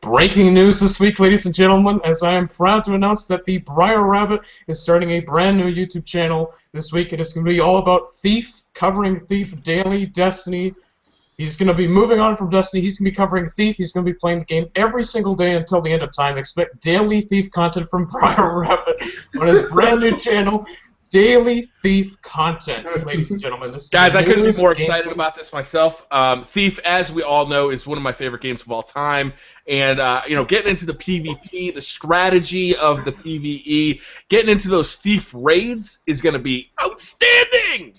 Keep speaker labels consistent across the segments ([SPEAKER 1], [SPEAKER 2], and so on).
[SPEAKER 1] Breaking news this week, ladies and gentlemen, as I am proud to announce that the Briar Rabbit is starting a brand new YouTube channel this week. It is going to be all about Thief, covering Thief daily, Destiny. He's going to be moving on from Destiny. He's going to be covering Thief. He's going to be playing the game every single day until the end of time. Expect daily Thief content from Briar Rabbit on his brand new channel. Daily Thief content, ladies and gentlemen.
[SPEAKER 2] Guys, I couldn't be more excited about this myself. Thief, as we all know, is one of my favorite games of all time. And, you know, getting into the PvP, the strategy of the PvE, getting into those Thief raids is going to be outstanding!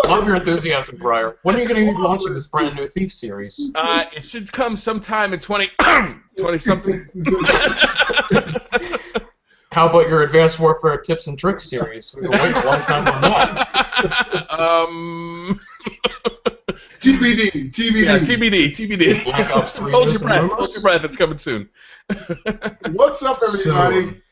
[SPEAKER 1] Love your enthusiasm, Briar. When are you going to be launching this brand new Thief series?
[SPEAKER 2] It should come sometime in 20-something.
[SPEAKER 1] How about your Advanced Warfare Tips and Tricks series? We've been waiting a long time on that.
[SPEAKER 3] TBD.
[SPEAKER 2] Yeah, TBD.
[SPEAKER 1] Black Ops 3.
[SPEAKER 2] Hold your breath. It's coming soon.
[SPEAKER 3] What's up, everybody?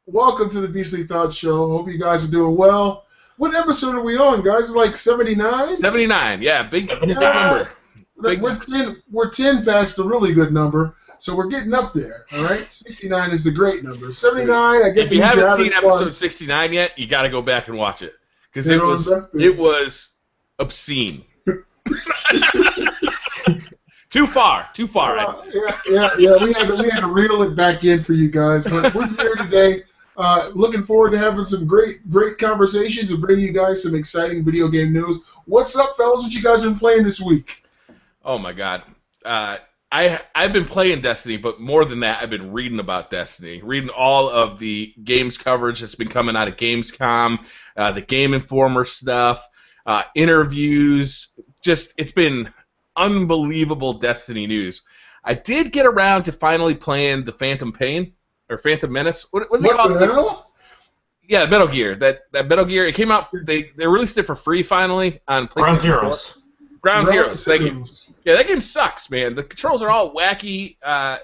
[SPEAKER 3] Welcome to the Beastly Thoughts Show. Hope you guys are doing well. What episode are we on, guys? It's like 79?
[SPEAKER 2] 79, yeah. Big number.
[SPEAKER 3] We're 10 past the really good number. So we're getting up there, all right? 69 is the great number. 79, I guess.
[SPEAKER 2] If you haven't seen episode 69 yet, you got to go back and watch it because it was obscene. Too far.
[SPEAKER 3] Yeah. We had to reel it back in for you guys. But we're here today, looking forward to having some great conversations and bringing you guys some exciting video game news. What's up, fellas? What you guys been playing this week?
[SPEAKER 2] Oh my God. I've been playing Destiny, but more than that, I've been reading about Destiny, reading all of the games coverage that's been coming out of Gamescom, the Game Informer stuff, interviews. Just, it's been unbelievable Destiny news. I did get around to finally playing the Phantom Pain, or Phantom Menace. What's it called?
[SPEAKER 3] The hell?
[SPEAKER 2] Yeah, Metal Gear. That Metal Gear, it came out, they released it for free finally on PlayStation 4. Ground Zeroes, thank you. Yeah, that game sucks, man. The controls are all wacky. The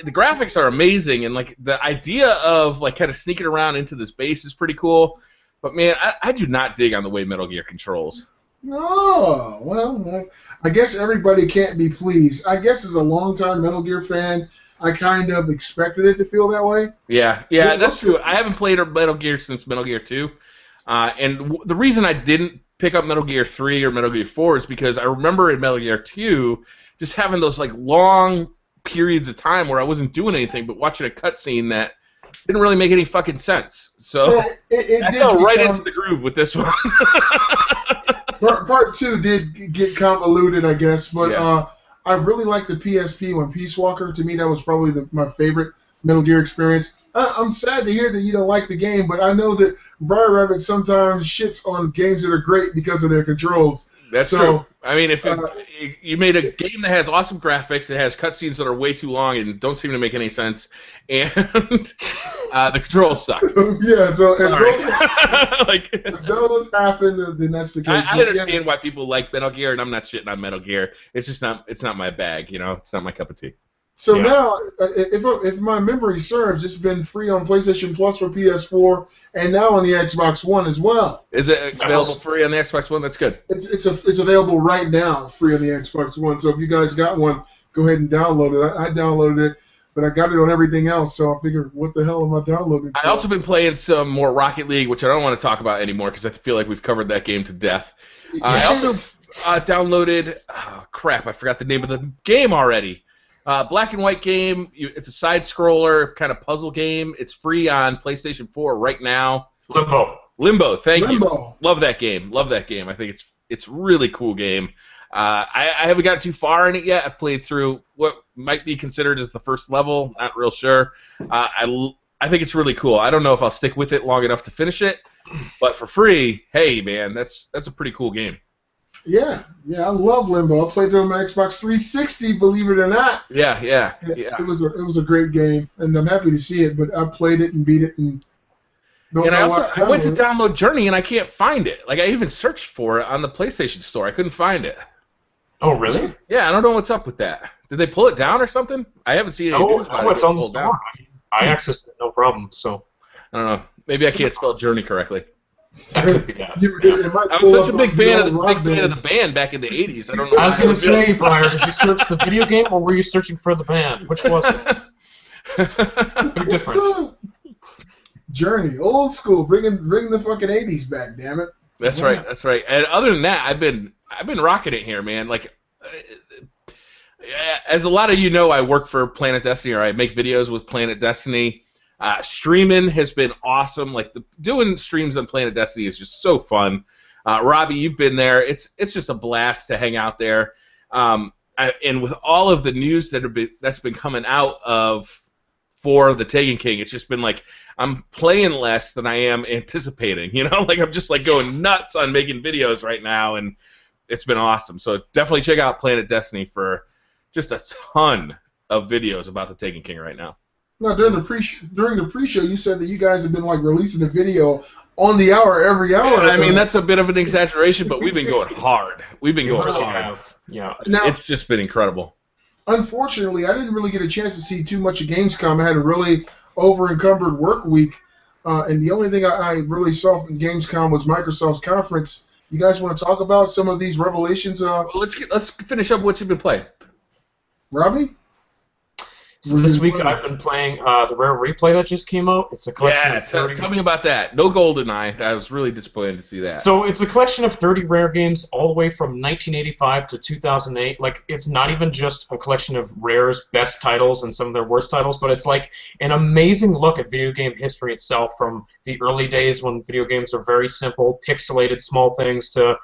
[SPEAKER 2] graphics are amazing, and like the idea of like kind of sneaking around into this base is pretty cool. But man, I do not dig on the way Metal Gear controls.
[SPEAKER 3] Oh, well, I guess everybody can't be pleased. I guess as a longtime Metal Gear fan, I kind of expected it to feel that way.
[SPEAKER 2] Yeah, that's true. I haven't played Metal Gear since Metal Gear 2, and the reason I didn't pick up Metal Gear 3 or Metal Gear 4 is because I remember in Metal Gear 2 just having those like long periods of time where I wasn't doing anything but watching a cutscene that didn't really make any fucking sense. So I fell right into the groove with this one.
[SPEAKER 3] Part 2 did get convoluted, I guess, but yeah. I really liked the PSP when Peace Walker. To me, that was probably my favorite Metal Gear experience. I'm sad to hear that you don't like the game, but I know that Briar Rabbit sometimes shits on games that are great because of their controls.
[SPEAKER 2] That's true. I mean, if you made a game that has awesome graphics, it has cutscenes that are way too long and don't seem to make any sense, and the controls suck.
[SPEAKER 3] Yeah, so if those happen, then that's the case.
[SPEAKER 2] I understand why people like Metal Gear, and I'm not shitting on Metal Gear. It's just it's not my bag, you know. It's not my cup of tea.
[SPEAKER 3] So now, if my memory serves, it's been free on PlayStation Plus for PS4 and now on the Xbox One as well.
[SPEAKER 2] Is it available free on the Xbox One? That's good.
[SPEAKER 3] It's available right now free on the Xbox One. So if you guys got one, go ahead and download it. I downloaded it, but I got it on everything else. So I figured, what the hell am I downloading for?
[SPEAKER 2] I also been playing some more Rocket League, which I don't want to talk about anymore because I feel like we've covered that game to death. Yes. I also downloaded. Oh crap! I forgot the name of the game already. Black and white game. It's a side-scroller kind of puzzle game. It's free on PlayStation 4 right now. Limbo. Thank you. Love that game. I think it's really cool game. I haven't gotten too far in it yet. I've played through what might be considered as the first level. Not real sure. I think it's really cool. I don't know if I'll stick with it long enough to finish it, but for free, hey man, that's a pretty cool game.
[SPEAKER 3] Yeah, I love Limbo. I played it on my Xbox 360, believe it or not.
[SPEAKER 2] Yeah.
[SPEAKER 3] It was a great game, and I'm happy to see it. But I played it and beat it, and
[SPEAKER 2] I went to download Journey, and I can't find it. Like I even searched for it on the PlayStation Store, I couldn't find it.
[SPEAKER 1] Oh really?
[SPEAKER 2] Yeah, I don't know what's up with that. Did they pull it down or something? I haven't seen any news about it.
[SPEAKER 1] No, it's on the store. I accessed it, no problem. So
[SPEAKER 2] I don't know. Maybe I can't spell Journey correctly.
[SPEAKER 1] That could be, yeah.
[SPEAKER 2] I was such a big fan of the band back in the 80s. I don't know.
[SPEAKER 1] I was going to say, Briar, did you search the video game or were you searching for the band? Which was it? Big difference.
[SPEAKER 3] Journey, old school, bringing the fucking 80s back, damn it.
[SPEAKER 2] That's right. That's right. And other than that, I've been rocking it here, man. Like, as a lot of you know, I work for Planet Destiny, or I make videos with Planet Destiny. Streaming has been awesome. Like, doing streams on Planet Destiny is just so fun. Robbie, you've been there. It's just a blast to hang out there. And with all of the news that's been coming out for the Taken King, it's just been like I'm playing less than I am anticipating. You know, like I'm just like going nuts on making videos right now, and it's been awesome. So definitely check out Planet Destiny for just a ton of videos about the Taken King right now.
[SPEAKER 3] Now, during the pre-show, you said that you guys have been like releasing a video on the hour every hour.
[SPEAKER 2] Yeah, I mean, that's a bit of an exaggeration, but we've been going hard. We've been going hard.
[SPEAKER 1] Yeah.
[SPEAKER 3] Now,
[SPEAKER 2] it's just been incredible.
[SPEAKER 3] Unfortunately, I didn't really get a chance to see too much of Gamescom. I had a really over-encumbered work week, and the only thing I really saw from Gamescom was Microsoft's conference. You guys want to talk about some of these revelations?
[SPEAKER 2] Well, let's finish up what you've been playing.
[SPEAKER 3] Robbie?
[SPEAKER 1] So this week I've been playing the Rare Replay that just came out. It's a collection of 30...
[SPEAKER 2] tell me about that. No GoldenEye. I was really disappointed to see that.
[SPEAKER 1] So it's a collection of 30 Rare games all the way from 1985 to 2008. Like, it's not even just a collection of Rare's best titles and some of their worst titles, but it's like an amazing look at video game history itself, from the early days when video games are very simple, pixelated small things, to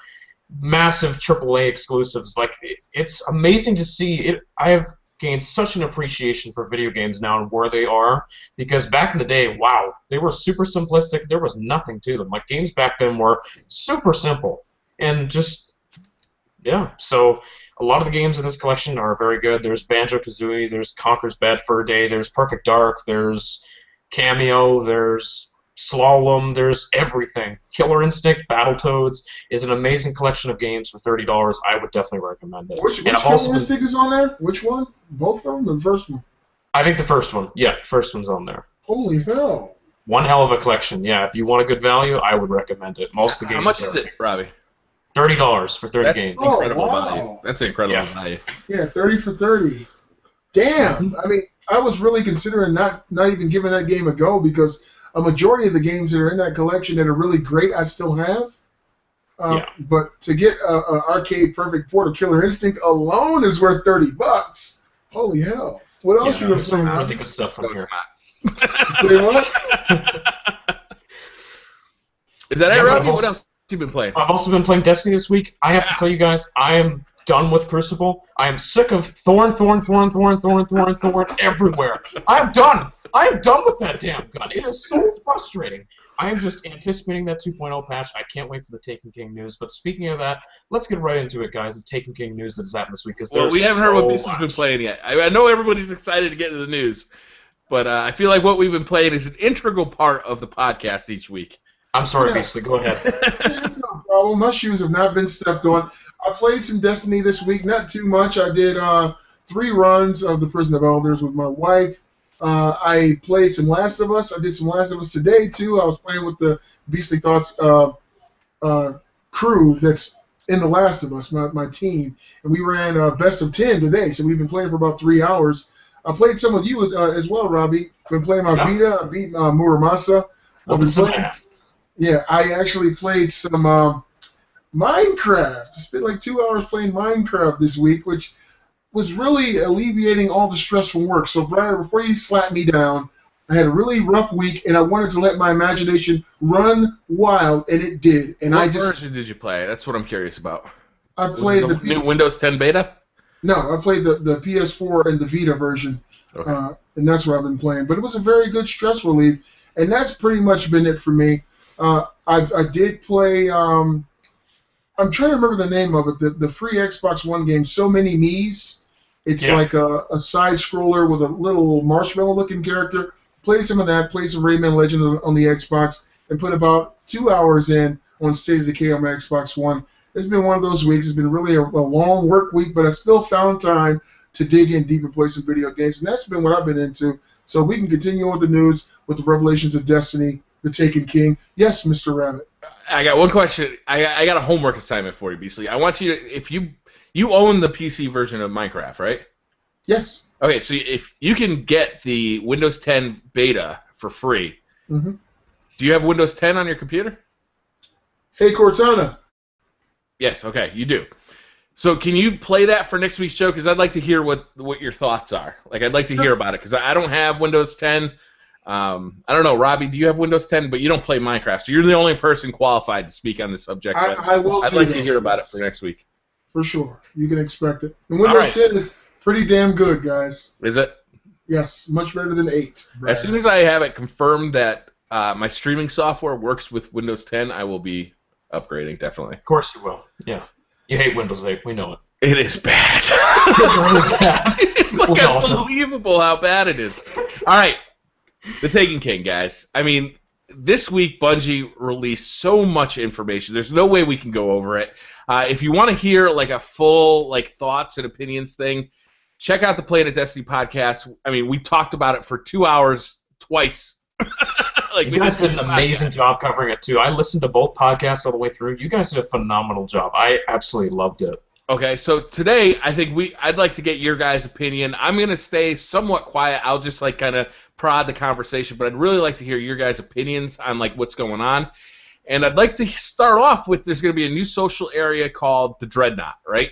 [SPEAKER 1] massive AAA exclusives. Like, it's amazing to see. I have gained such an appreciation for video games now and where they are, because back in the day, wow, they were super simplistic. There was nothing to them. Like, games back then were super simple and just, yeah. So a lot of the games in this collection are very good. There's Banjo-Kazooie, there's Conker's Bad Fur Day, there's Perfect Dark, there's Cameo, there's Slalom, there's everything. Killer Instinct, Battletoads is an amazing collection of games for $30. I would definitely recommend it.
[SPEAKER 3] Which Killer Instinct is on there? Which one? Both of them or the first one?
[SPEAKER 1] I think the first one. Yeah, the first one's on there.
[SPEAKER 3] Holy hell.
[SPEAKER 1] One hell of a collection. Yeah, if you want a good value, I would recommend it. Most of the games.
[SPEAKER 2] How much is it, Robbie?
[SPEAKER 1] $30 for 30 games.
[SPEAKER 2] Incredible value. That's incredible value.
[SPEAKER 3] Yeah, 30 for 30. Damn. I mean, I was really considering not even giving that game a go, because a majority of the games that are in that collection that are really great, I still have. But to get an arcade perfect port of Killer Instinct alone is worth $30. Holy hell! What else you have
[SPEAKER 1] some really good stuff from here?
[SPEAKER 3] Say what?
[SPEAKER 2] Is that it, Robbie? What else have you been playing?
[SPEAKER 1] I've also been playing Destiny this week. I have to tell you guys, I am done with Crucible. I am sick of thorn everywhere. I am done. I am done with that damn gun. It is so frustrating. I am just anticipating that 2.0 patch. I can't wait for the Taken King news. But speaking of that, let's get right into it, guys. The Taken King news that has happened this week.
[SPEAKER 2] Well, we haven't heard what Beast's been playing yet. I know everybody's excited to get into the news, but I feel like what we've been playing is an integral part of the podcast each week.
[SPEAKER 1] I'm sorry, Beastly. Go ahead.
[SPEAKER 3] That's no problem. My shoes have not been stepped on. I played some Destiny this week, not too much. I did 3 runs of the Prison of Elders with my wife. I played some Last of Us. I did some Last of Us today, too. I was playing with the Beastly Thoughts crew that's in the Last of Us, my team. And we ran best of 10 today, so we've been playing for about 3 hours. I played some with you as well, Robbie. Been playing my Vita. I beat Muramasa. Yeah, I actually played some Minecraft. Spent like 2 hours playing Minecraft this week, which was really alleviating all the stress from work. So, Briar, before you slap me down, I had a really rough week, and I wanted to let my imagination run wild, and it did. And
[SPEAKER 2] what version did you play? That's what I'm curious about.
[SPEAKER 3] I played the
[SPEAKER 2] new Windows 10 beta?
[SPEAKER 3] No, I played the PS4 and the Vita version, and that's what I've been playing. But it was a very good stress relief, and that's pretty much been it for me. I did play. I'm trying to remember the name of it. The free Xbox One game, So Many Me's. It's like a side scroller with a little marshmallow-looking character. Played some of that. Played some Rayman Legend on the Xbox, and put about 2 hours in on State of Decay on my Xbox One. It's been one of those weeks. It's been really a long work week, but I've still found time to dig in deep and play some video games, and that's been what I've been into. So we can continue on with the news with the revelations of Destiny, the Taken King. Yes, Mr. Rabbit.
[SPEAKER 2] I got one question. I got a homework assignment for you, Beasley. I want you to, if you own the PC version of Minecraft, right?
[SPEAKER 3] Yes.
[SPEAKER 2] Okay, so if you can get the Windows 10 beta for free,
[SPEAKER 3] Mm-hmm.
[SPEAKER 2] do you have Windows 10 on your computer?
[SPEAKER 3] Hey, Cortana.
[SPEAKER 2] Yes, okay, you do. So can you play that for next week's show? Because I'd like to hear what your thoughts are. Like, I'd like to hear about it, because I don't have Windows 10. I don't know, Robbie, do you have Windows 10? But you don't play Minecraft, so you're the only person qualified to speak on this subject. So
[SPEAKER 3] I will.
[SPEAKER 2] I'd like to hear about it for next week.
[SPEAKER 3] For sure. You can expect it. And Windows 10 is pretty damn good, guys.
[SPEAKER 2] Is it?
[SPEAKER 3] Yes, much better than 8. Brad.
[SPEAKER 2] As soon as I have it confirmed that my streaming software works with Windows 10, I will be upgrading, definitely.
[SPEAKER 1] Of course you will. Yeah. You hate Windows 8. We know it.
[SPEAKER 2] It is bad.
[SPEAKER 1] It's really bad.
[SPEAKER 2] It's like unbelievable how bad it is. All right. The Taken King, guys. I mean, this week Bungie released so much information. There's no way we can go over it. If you want to hear like a full like thoughts and opinions thing, check out the Planet Destiny podcast. I mean, we talked about it for 2 hours twice.
[SPEAKER 1] Like, you guys did an amazing job covering it too. I listened to both podcasts all the way through. You guys did a phenomenal job. I absolutely loved it.
[SPEAKER 2] Okay, so today I think I'd like to get your guys' opinion. I'm gonna stay somewhat quiet. I'll just like kind of prod the conversation, but I'd really like to hear your guys' opinions on like what's going on. And I'd like to start off with there's gonna be a new social area called the Dreadnaught, right?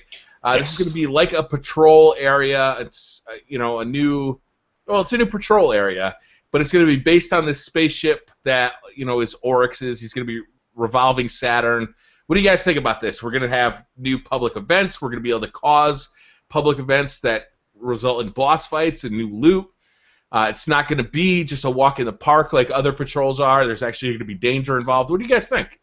[SPEAKER 2] This is gonna be like a patrol area. It's a new patrol area, but it's gonna be based on this spaceship that is Oryx's. He's gonna be revolving Saturn. What do you guys think about this? We're going to have new public events. We're going to be able to cause public events that result in boss fights and new loot. It's not going to be just a walk in the park like other patrols are. There's actually going to be danger involved. What do you guys think?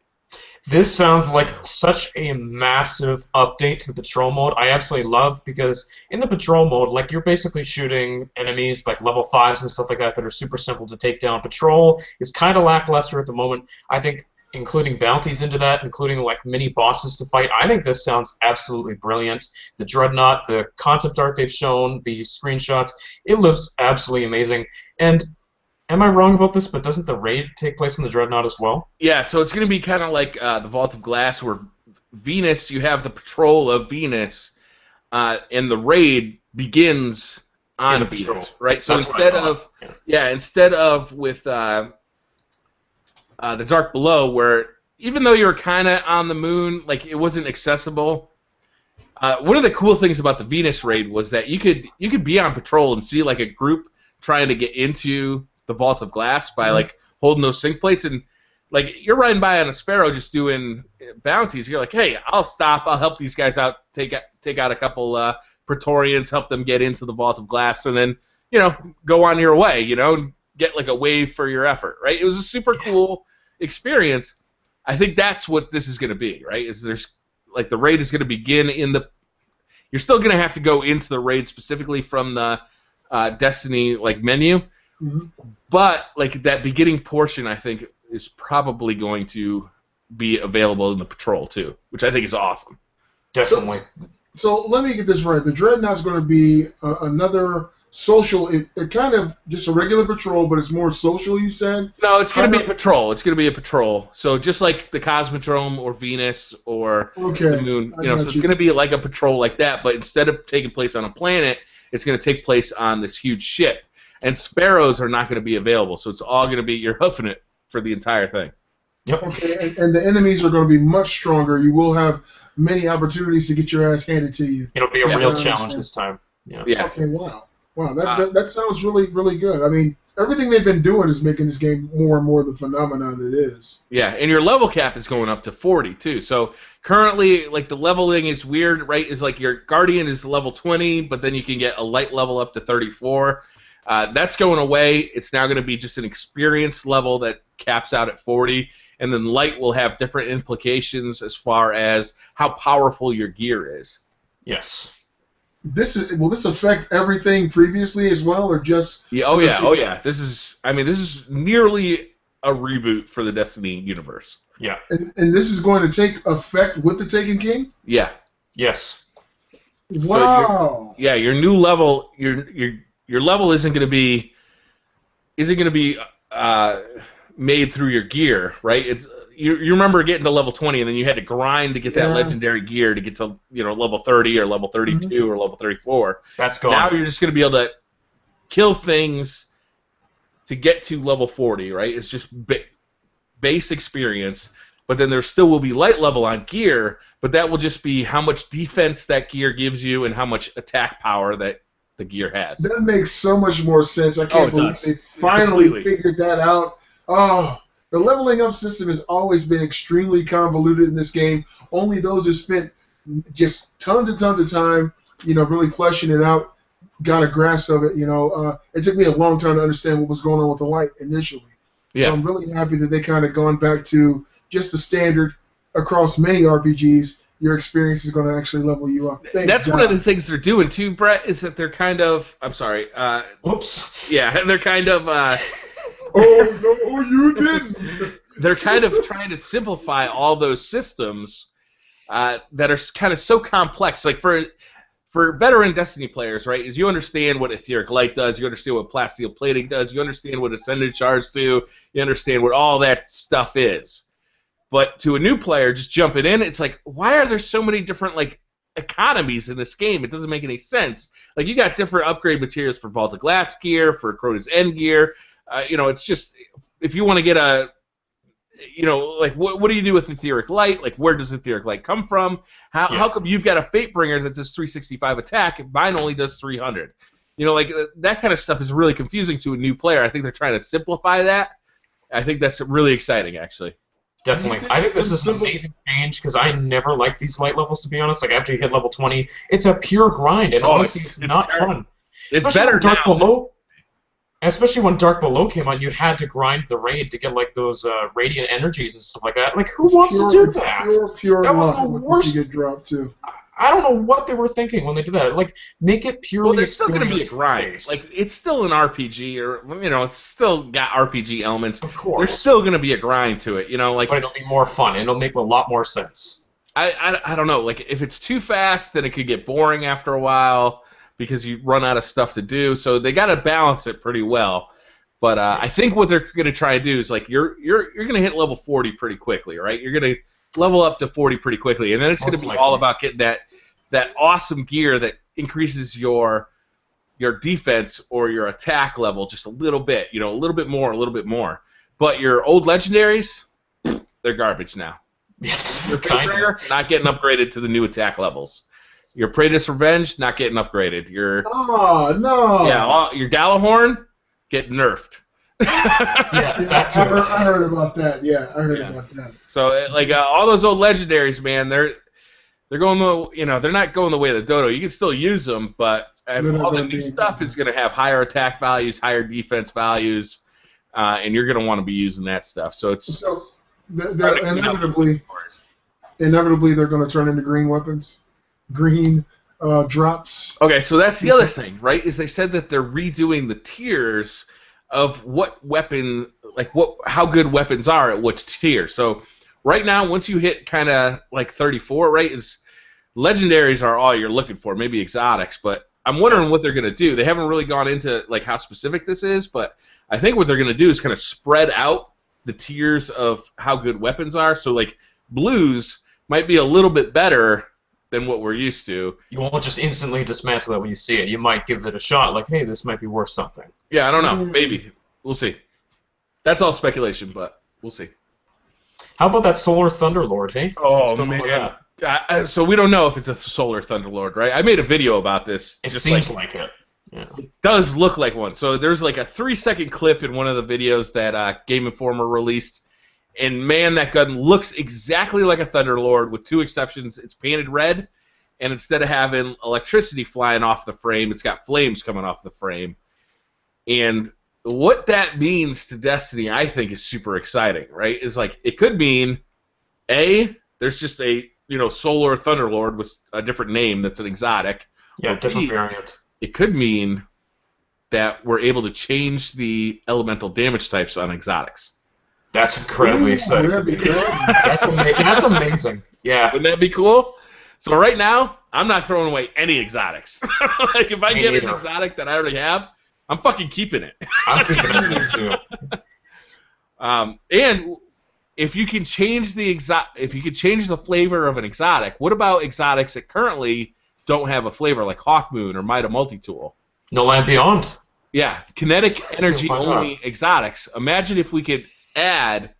[SPEAKER 1] This sounds like such a massive update to the patrol mode. I absolutely love, because in the patrol mode, like, you're basically shooting enemies like level 5s and stuff like that are super simple to take down. Patrol is kind of lackluster at the moment. I think including bounties into that, including like mini bosses to fight. I think this sounds absolutely brilliant. The Dreadnaught, the concept art they've shown, the screenshots, it looks absolutely amazing. And am I wrong about this, but doesn't the raid take place in the Dreadnaught as well?
[SPEAKER 2] Yeah, so it's going to be kind of like the Vault of Glass, where Venus, you have the patrol of Venus, and the raid begins on Venus, right? So instead of with the Dark Below, where even though you were kind of on the moon, like it wasn't accessible. One of the cool things about the Venus raid was that you could be on patrol and see like a group trying to get into the Vault of Glass by like holding those sync plates, and like you're riding by on a Sparrow just doing bounties. You're like, hey, I'll stop. I'll help these guys out. Take out a couple Praetorians, help them get into the Vault of Glass, and then go on your way. Get like a wave for your effort, right? It was a super cool experience. I think that's what this is going to be, right? Is there's like the raid is going to begin in the. You're still going to have to go into the raid specifically from the Destiny like menu, but like that beginning portion, I think is probably going to be available in the patrol too, which I think is awesome.
[SPEAKER 1] Definitely.
[SPEAKER 3] So let me get this right. The Dreadnought's going to be another social, it kind of just a regular patrol, but it's more social, you said?
[SPEAKER 2] No, it's going to be a patrol. It's going to be a patrol. So just like the Cosmodrome or Venus or the Moon, so it's going to be like a patrol like that, but instead of taking place on a planet, it's going to take place on this huge ship. And Sparrows are not going to be available, so it's all going to be, you're hoofing it for the entire thing.
[SPEAKER 1] Yep.
[SPEAKER 3] Okay, and the enemies are going to be much stronger. You will have many opportunities to get your ass handed to you.
[SPEAKER 1] It'll be a real challenge this time.
[SPEAKER 2] Yeah.
[SPEAKER 3] Okay, wow. Wow, that sounds really, really good. I mean, everything they've been doing is making this game more and more the phenomenon it is.
[SPEAKER 2] Yeah, and your level cap is going up to 40, too. So currently, like, the leveling is weird, right? Is like your Guardian is level 20, but then you can get a light level up to 34. That's going away. It's now going to be just an experience level that caps out at 40, and then light will have different implications as far as how powerful your gear is.
[SPEAKER 1] Yes.
[SPEAKER 3] Will this affect everything previously as well, or just?
[SPEAKER 2] Yeah. Oh yeah. This is nearly a reboot for the Destiny universe.
[SPEAKER 1] Yeah.
[SPEAKER 3] And this is going to take effect with the Taken King?
[SPEAKER 2] Yeah.
[SPEAKER 1] Yes.
[SPEAKER 3] Wow.
[SPEAKER 2] So your new level, your level isn't going to be made through your gear, right? It's you remember getting to level 20 and then you had to grind to get that legendary gear to get to level 30 or level 32 or level 34.
[SPEAKER 1] That's gone.
[SPEAKER 2] Now you're just going to be able to kill things to get to level 40, right? It's just base experience, but then there still will be light level on gear, but that will just be how much defense that gear gives you and how much attack power that the gear has.
[SPEAKER 3] That makes so much more sense. I can't believe they finally figured that out. Oh, the leveling up system has always been extremely convoluted in this game. Only those who spent just tons and tons of time, really fleshing it out, got a grasp of it. It took me a long time to understand what was going on with the light initially. So I'm really happy that they kind of gone back to just the standard across many RPGs. Your experience is going to actually level you up.
[SPEAKER 2] That's one of the things they're doing too, Brett. Is that they're kind of
[SPEAKER 1] Whoops.
[SPEAKER 2] Yeah, they're kind of.
[SPEAKER 3] Oh no, you didn't.
[SPEAKER 2] They're kind of trying to simplify all those systems that are kind of so complex. Like for veteran Destiny players, right, is you understand what etheric light does, you understand what plasteel plating does, you understand what ascended shards do, you understand what all that stuff is. But to a new player just jumping in, it's like, why are there so many different economies in this game? It doesn't make any sense. Like, you got different upgrade materials for Vault of Glass gear, for Crota's End gear. It's just, if you want to get a what do you do with etheric light? Like, where does etheric light come from? How come you've got a Fatebringer that does 365 attack and mine only does 300? That kind of stuff is really confusing to a new player. I think they're trying to simplify that. I think that's really exciting, actually.
[SPEAKER 1] Definitely. I think this is an amazing change because I never liked these light levels, to be honest. Like, after you hit level 20, it's a pure grind, and honestly, it's not fun.
[SPEAKER 2] It's better
[SPEAKER 1] Dark Below. Especially when Dark Below came on, you had to grind the raid to get those radiant energies and stuff like that. Like, who wants to do that?
[SPEAKER 3] Pure
[SPEAKER 1] that was the worst.
[SPEAKER 3] You get dropped too.
[SPEAKER 1] I don't know what they were thinking when they did that. Like, make it purely.
[SPEAKER 2] Well, there's still going to be a grind. Like, it's still an RPG, or it's still got RPG elements.
[SPEAKER 1] Of course.
[SPEAKER 2] There's still going to be a grind to it.
[SPEAKER 1] But it'll be more fun. It'll make a lot more sense.
[SPEAKER 2] I don't know. Like, if it's too fast, then it could get boring after a while, because you run out of stuff to do. So they got to balance it pretty well. But I think what they're going to try to do is, like, you're going to hit level 40 pretty quickly, right? You're going to level up to 40 pretty quickly, and then it's going to be all about getting that awesome gear that increases your defense or your attack level just a little bit, a little bit more. But your old legendaries, they're garbage now. Your Fatebringer, not getting upgraded to the new attack levels. Your Praetor's Revenge, not getting upgraded. Your Gallahorn, get nerfed.
[SPEAKER 1] That too.
[SPEAKER 3] I heard about that. Yeah, I heard about that.
[SPEAKER 2] So all those old legendaries, man, they're going they're not going the way of the dodo. You can still use them, but all the new stuff is going to have higher attack values, higher defense values, and you're going to want to be using that stuff. So it's
[SPEAKER 3] inevitably they're going to turn into green weapons. Green drops.
[SPEAKER 2] Okay, so that's the other thing, right? Is they said that they're redoing the tiers of what weapon, how good weapons are at which tier. So right now, once you hit kind of 34, right, is legendaries are all you're looking for, maybe exotics, but I'm wondering what they're going to do. They haven't really gone into how specific this is, but I think what they're going to do is kind of spread out the tiers of how good weapons are. So blues might be a little bit better than what we're used to.
[SPEAKER 1] You won't just instantly dismantle it when you see it. You might give it a shot, like, hey, this might be worth something.
[SPEAKER 2] Yeah, I don't know. Maybe. We'll see. That's all speculation, but we'll see.
[SPEAKER 1] How about that Solar Thunderlord, hey?
[SPEAKER 2] Oh, man. So we don't know if it's a Solar Thunderlord, right? I made a video about this.
[SPEAKER 1] It seems like it. Yeah.
[SPEAKER 2] It does look like one. So there's a 3-second clip in one of the videos that Game Informer released. And, man, that gun looks exactly like a Thunderlord with 2 exceptions. It's painted red, and instead of having electricity flying off the frame, it's got flames coming off the frame. And what that means to Destiny, I think, is super exciting, right? Is it could mean, there's just a Solar Thunderlord with a different name that's an exotic.
[SPEAKER 1] Yeah, different variant.
[SPEAKER 2] It could mean that we're able to change the elemental damage types on exotics.
[SPEAKER 1] That's incredibly exciting. That's amazing. Yeah.
[SPEAKER 2] Wouldn't that be cool? So right now, I'm not throwing away any exotics. If I get an exotic that I already have, I'm fucking keeping it.
[SPEAKER 1] I'm keeping it too.
[SPEAKER 2] And if you can change the flavor of an exotic, what about exotics that currently don't have a flavor, like Hawkmoon or Mida Multitool?
[SPEAKER 1] No Land Beyond.
[SPEAKER 2] Yeah, kinetic energy
[SPEAKER 1] Why not?
[SPEAKER 2] only exotics. Imagine if we could add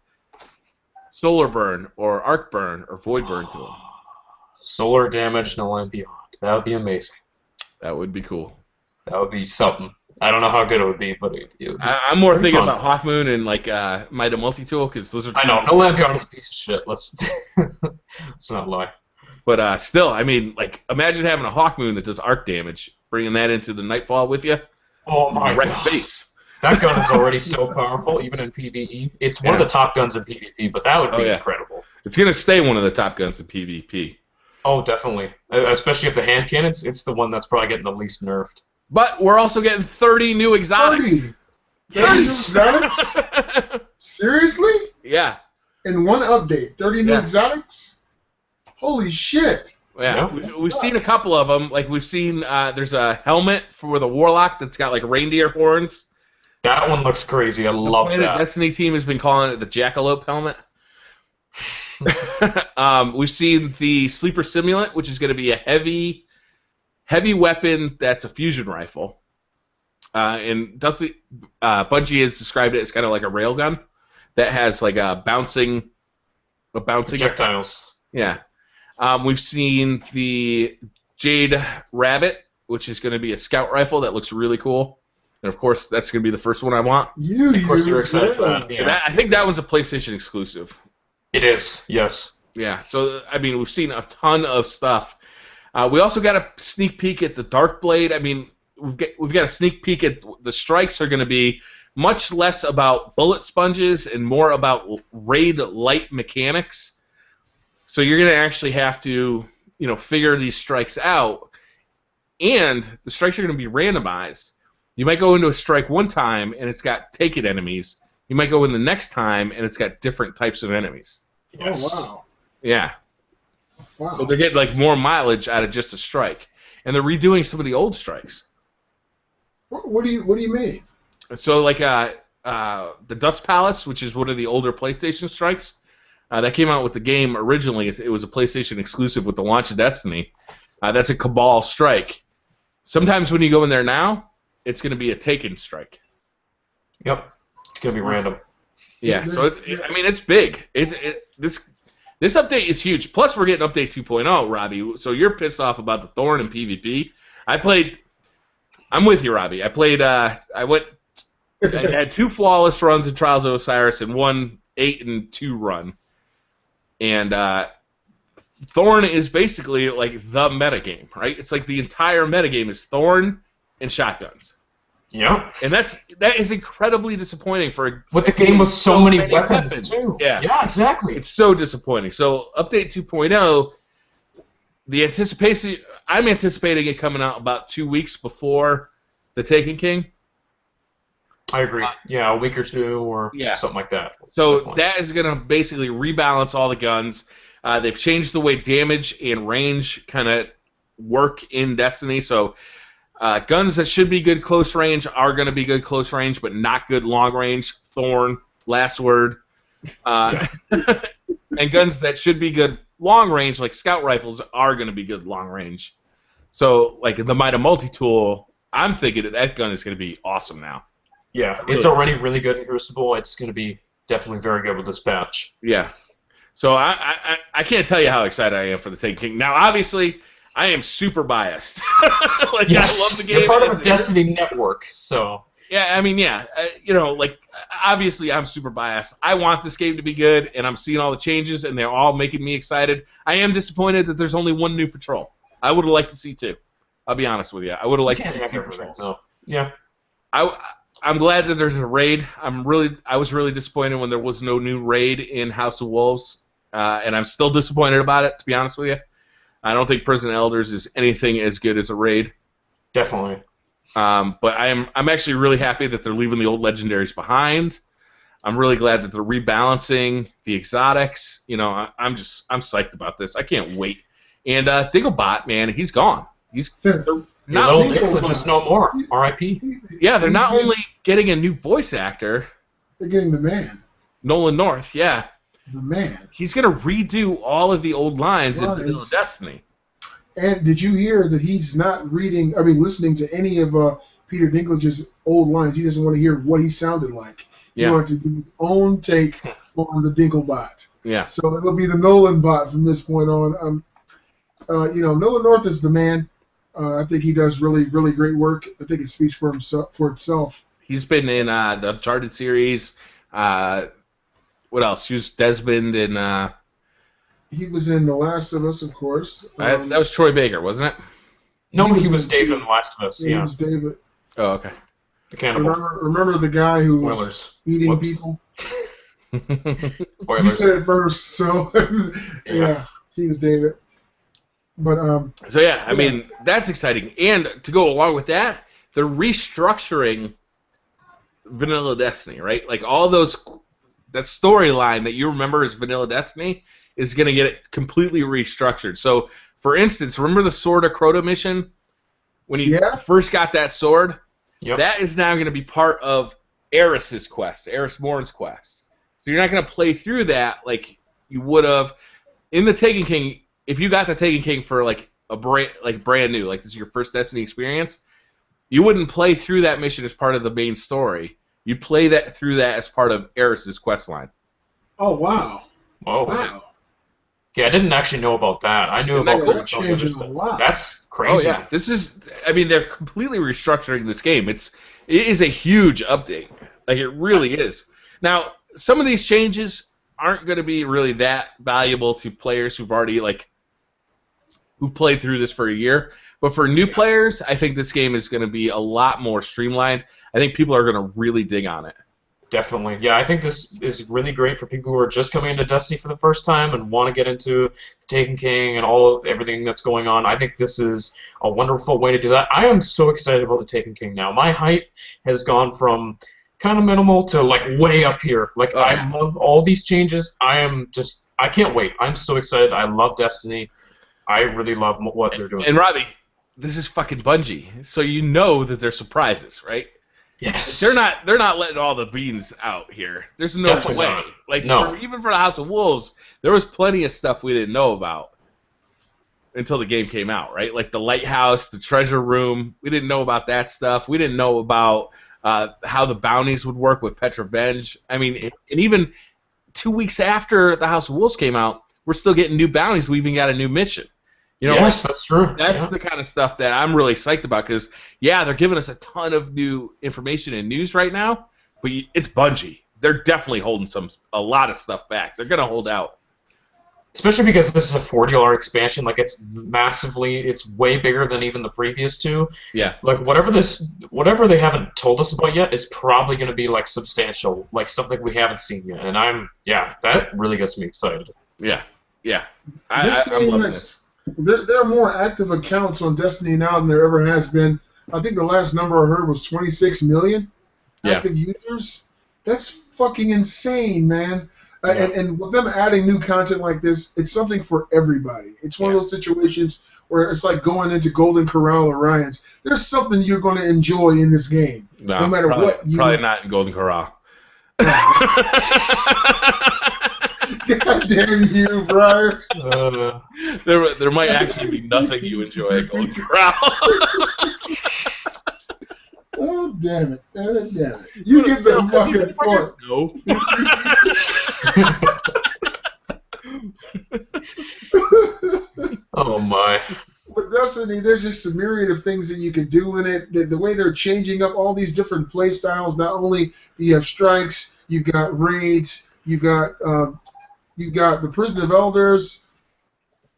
[SPEAKER 2] Solar Burn or Arc Burn or Void Burn to them.
[SPEAKER 1] Solar damage, No Land Beyond. That would be amazing.
[SPEAKER 2] That would be cool.
[SPEAKER 1] That would be something. I don't know how good it would be, but it would be
[SPEAKER 2] I'm more thinking
[SPEAKER 1] fun.
[SPEAKER 2] about Hawkmoon and like Mida Multitool, because those are.
[SPEAKER 1] I know, No Land Beyond is a piece of shit. Let's not lie.
[SPEAKER 2] But still, I mean, like, imagine having a Hawkmoon that does arc damage, bringing that into the Nightfall with you.
[SPEAKER 1] Oh my
[SPEAKER 2] Wreck
[SPEAKER 1] god.
[SPEAKER 2] face.
[SPEAKER 1] That gun is already so powerful, even in PvE. It's one of the top guns in PvP, but that would be incredible.
[SPEAKER 2] It's gonna stay one of the top guns in PvP.
[SPEAKER 1] Oh, definitely. Especially if the hand cannons, it's the one that's probably getting the least nerfed.
[SPEAKER 2] But we're also getting 30 new exotics.
[SPEAKER 3] 30
[SPEAKER 1] Yes!
[SPEAKER 3] new exotics? Seriously?
[SPEAKER 2] Yeah.
[SPEAKER 3] In one update, 30 new
[SPEAKER 2] Yeah.
[SPEAKER 3] exotics? Holy shit!
[SPEAKER 2] Yeah,
[SPEAKER 1] Yeah.
[SPEAKER 2] we've seen a couple of them. Like, we've seen, there's a helmet for the Warlock that's got, like, reindeer horns.
[SPEAKER 1] That one looks crazy. I love
[SPEAKER 2] The Planet
[SPEAKER 1] that.
[SPEAKER 2] Destiny team has been calling it the Jackalope helmet. We've seen the Sleeper Simulant, which is going to be a heavy weapon that's a fusion rifle. And Bungie has described it as kind of like a railgun that has, like, a bouncing
[SPEAKER 1] Projectiles.
[SPEAKER 2] Yeah. We've seen the Jade Rabbit, which is going to be a scout rifle that looks really cool. And, of course, that's going to be the first one I want.
[SPEAKER 1] Of course you're excited for that. Yeah.
[SPEAKER 2] I think that was a PlayStation exclusive.
[SPEAKER 1] It is, yes.
[SPEAKER 2] Yeah, so, I mean, we've seen a ton of stuff. We also got a sneak peek at the Dark Blade. I mean, we've got a sneak peek at the strikes are going to be much less about bullet sponges and more about raid light mechanics. So you're going to actually have to, figure these strikes out. And the strikes are going to be randomized. You might go into a strike one time and it's got take it enemies. You might go in the next time and it's got different types of enemies.
[SPEAKER 1] Yes.
[SPEAKER 3] Oh, wow.
[SPEAKER 2] Yeah.
[SPEAKER 3] Wow.
[SPEAKER 2] So they're getting like more mileage out of just a strike. And they're redoing some of the old strikes.
[SPEAKER 3] What do you mean?
[SPEAKER 2] So like the Dust Palace, which is one of the older PlayStation strikes, that came out with the game originally. It was a PlayStation exclusive with the launch of Destiny. That's a Cabal strike. Sometimes when you go in there now, it's going to be a Taken strike.
[SPEAKER 1] Yep. It's going to be random.
[SPEAKER 2] Yeah, so it's big. This update is huge. Plus, we're getting update 2.0, Robbie. So you're pissed off about the Thorn and PvP. I'm with you, Robbie. I had 2 flawless runs in Trials of Osiris and 1 8-2 run. And Thorn is basically like the metagame, right? It's like the entire metagame is Thorn and shotguns.
[SPEAKER 1] Yep.
[SPEAKER 2] And that is incredibly disappointing for
[SPEAKER 1] with the game with so many weapons too.
[SPEAKER 2] Yeah.
[SPEAKER 1] Yeah, exactly.
[SPEAKER 2] It's so disappointing. So update 2.0, the anticipation, I'm anticipating it coming out about 2 weeks before the Taken King.
[SPEAKER 1] I agree. Yeah, a week or two or something like that.
[SPEAKER 2] So that is going to basically rebalance all the guns. They've changed the way damage and range kind of work in Destiny. So guns that should be good close range are going to be good close range, but not good long range. Thorn, last word. And guns that should be good long range, like scout rifles, are going to be good long range. So, like the Mida Multitool, I'm thinking that gun is going to be awesome now.
[SPEAKER 1] Yeah, it's already really good in Crucible. It's going to be definitely very good with this patch.
[SPEAKER 2] Yeah. So I can't tell you how excited I am for the Taken King. Now, obviously, I am super biased. Like,
[SPEAKER 1] yes,
[SPEAKER 2] I love the game.
[SPEAKER 1] You're part of a Destiny network, so...
[SPEAKER 2] Yeah, I mean, obviously I'm super biased. I want this game to be good, and I'm seeing all the changes, and they're all making me excited. I am disappointed that there's only 1 new patrol. I would have liked to see 2. I'll be honest with you. I would have liked to see 2 patrols.
[SPEAKER 1] No. Yeah.
[SPEAKER 2] I'm glad that there's a raid. I was really disappointed when there was no new raid in House of Wolves, and I'm still disappointed about it, to be honest with you. I don't think Prison Elders is anything as good as a raid.
[SPEAKER 1] Definitely.
[SPEAKER 2] But I'm actually really happy that they're leaving the old legendaries behind. I'm really glad that they're rebalancing the exotics. I'm psyched about this. I can't wait. And Dinklage, man, he's gone.
[SPEAKER 1] Little Dinklage is no more. R.I.P.
[SPEAKER 2] Yeah, they're not only getting a new voice actor.
[SPEAKER 3] They're getting the man.
[SPEAKER 2] Nolan North, yeah.
[SPEAKER 3] the man.
[SPEAKER 2] He's going to redo all of the old lines in Vanilla Destiny.
[SPEAKER 3] And did you hear that he's not listening to any of Peter Dinklage's old lines? He doesn't want to hear what he sounded like. He wanted to do his own take on the Dinklebot.
[SPEAKER 2] Yeah.
[SPEAKER 3] So it'll be the Nolan bot from this point on. Nolan North is the man. I think he does really, really great work. I think it speaks for itself.
[SPEAKER 2] He's been in the Uncharted series. What else? He was Desmond in...
[SPEAKER 3] He was in The Last of Us, of course.
[SPEAKER 2] That was Troy Baker, wasn't it?
[SPEAKER 1] No, he was David in The Last of Us.
[SPEAKER 3] Yeah, he was David.
[SPEAKER 2] Oh, okay.
[SPEAKER 1] The cannibal.
[SPEAKER 3] Remember the guy who was eating people? He said it first, so yeah, he was David. But
[SPEAKER 2] so yeah, I mean that's exciting, and to go along with that, they're restructuring Vanilla Destiny, right? Like all that storyline that you remember as Vanilla Destiny is going to get completely restructured. So, for instance, remember the Sword of Crota mission when you first got that sword?
[SPEAKER 1] Yep.
[SPEAKER 2] That is now going to be part of Eris's quest, Eris Morn's quest. So you're not going to play through that like you would have in the Taken King. If you got the Taken King for like brand new, like this is your first Destiny experience, you wouldn't play through that mission as part of the main story. You'd play through that as part of Eris's quest line.
[SPEAKER 3] Oh wow!
[SPEAKER 1] Oh wow! Yeah, I didn't actually know about that. I knew about
[SPEAKER 3] that.
[SPEAKER 1] That's crazy.
[SPEAKER 2] Oh yeah, they're completely restructuring this game. It is a huge update. Like it really is. Now, some of these changes aren't going to be really that valuable to players who've already who've played through this for a year. But for new players, I think this game is going to be a lot more streamlined. I think people are going to really dig on it.
[SPEAKER 1] Definitely. Yeah, I think this is really great for people who are just coming into Destiny for the first time and want to get into the Taken King and everything that's going on. I think this is a wonderful way to do that. I am so excited about the Taken King now. My hype has gone from kind of minimal to way up here. I love all these changes. I can't wait. I'm so excited. I love Destiny. I really love what they're doing.
[SPEAKER 2] And Robbie, this is fucking Bungie, so you know that they're surprises, right?
[SPEAKER 1] Yes.
[SPEAKER 2] They're not letting all the beans out here. There's no way. Even for the House of Wolves, there was plenty of stuff we didn't know about until the game came out, right? Like the lighthouse, the treasure room. We didn't know about that stuff. We didn't know about how the bounties would work with Petrovenge. I mean, and even 2 weeks after the House of Wolves came out, we're still getting new bounties. We even got a new mission.
[SPEAKER 1] Yes, that's true.
[SPEAKER 2] That's the kind of stuff that I'm really psyched about because, they're giving us a ton of new information and news right now, but it's Bungie. They're definitely holding a lot of stuff back. They're going to hold out.
[SPEAKER 1] Especially because this is a $40 expansion. It's way bigger than even the previous two.
[SPEAKER 2] Yeah.
[SPEAKER 1] Whatever they haven't told us about yet is probably going to be substantial, something we haven't seen yet. And that really gets me excited.
[SPEAKER 2] Yeah. I'm loving this.
[SPEAKER 3] There are more active accounts on Destiny now than there ever has been. I think the last number I heard was 26 million active users. That's fucking insane, man. And with them adding new content like this, it's something for everybody. It's one of those situations where it's like going into Golden Corral or Ryan's. There's something you're going to enjoy in this game, no matter what.
[SPEAKER 2] Probably not in Golden Corral.
[SPEAKER 3] God damn you, Briar.
[SPEAKER 2] There might actually be nothing you enjoy at Golden Corral.
[SPEAKER 3] Oh, damn it. Damn it. You get the fucking point.
[SPEAKER 2] No.
[SPEAKER 1] Oh, my.
[SPEAKER 3] With Destiny, there's just a myriad of things that you can do in it. The way they're changing up all these different play styles, not only do you have strikes, you've got raids, you've got the Prison of Elders,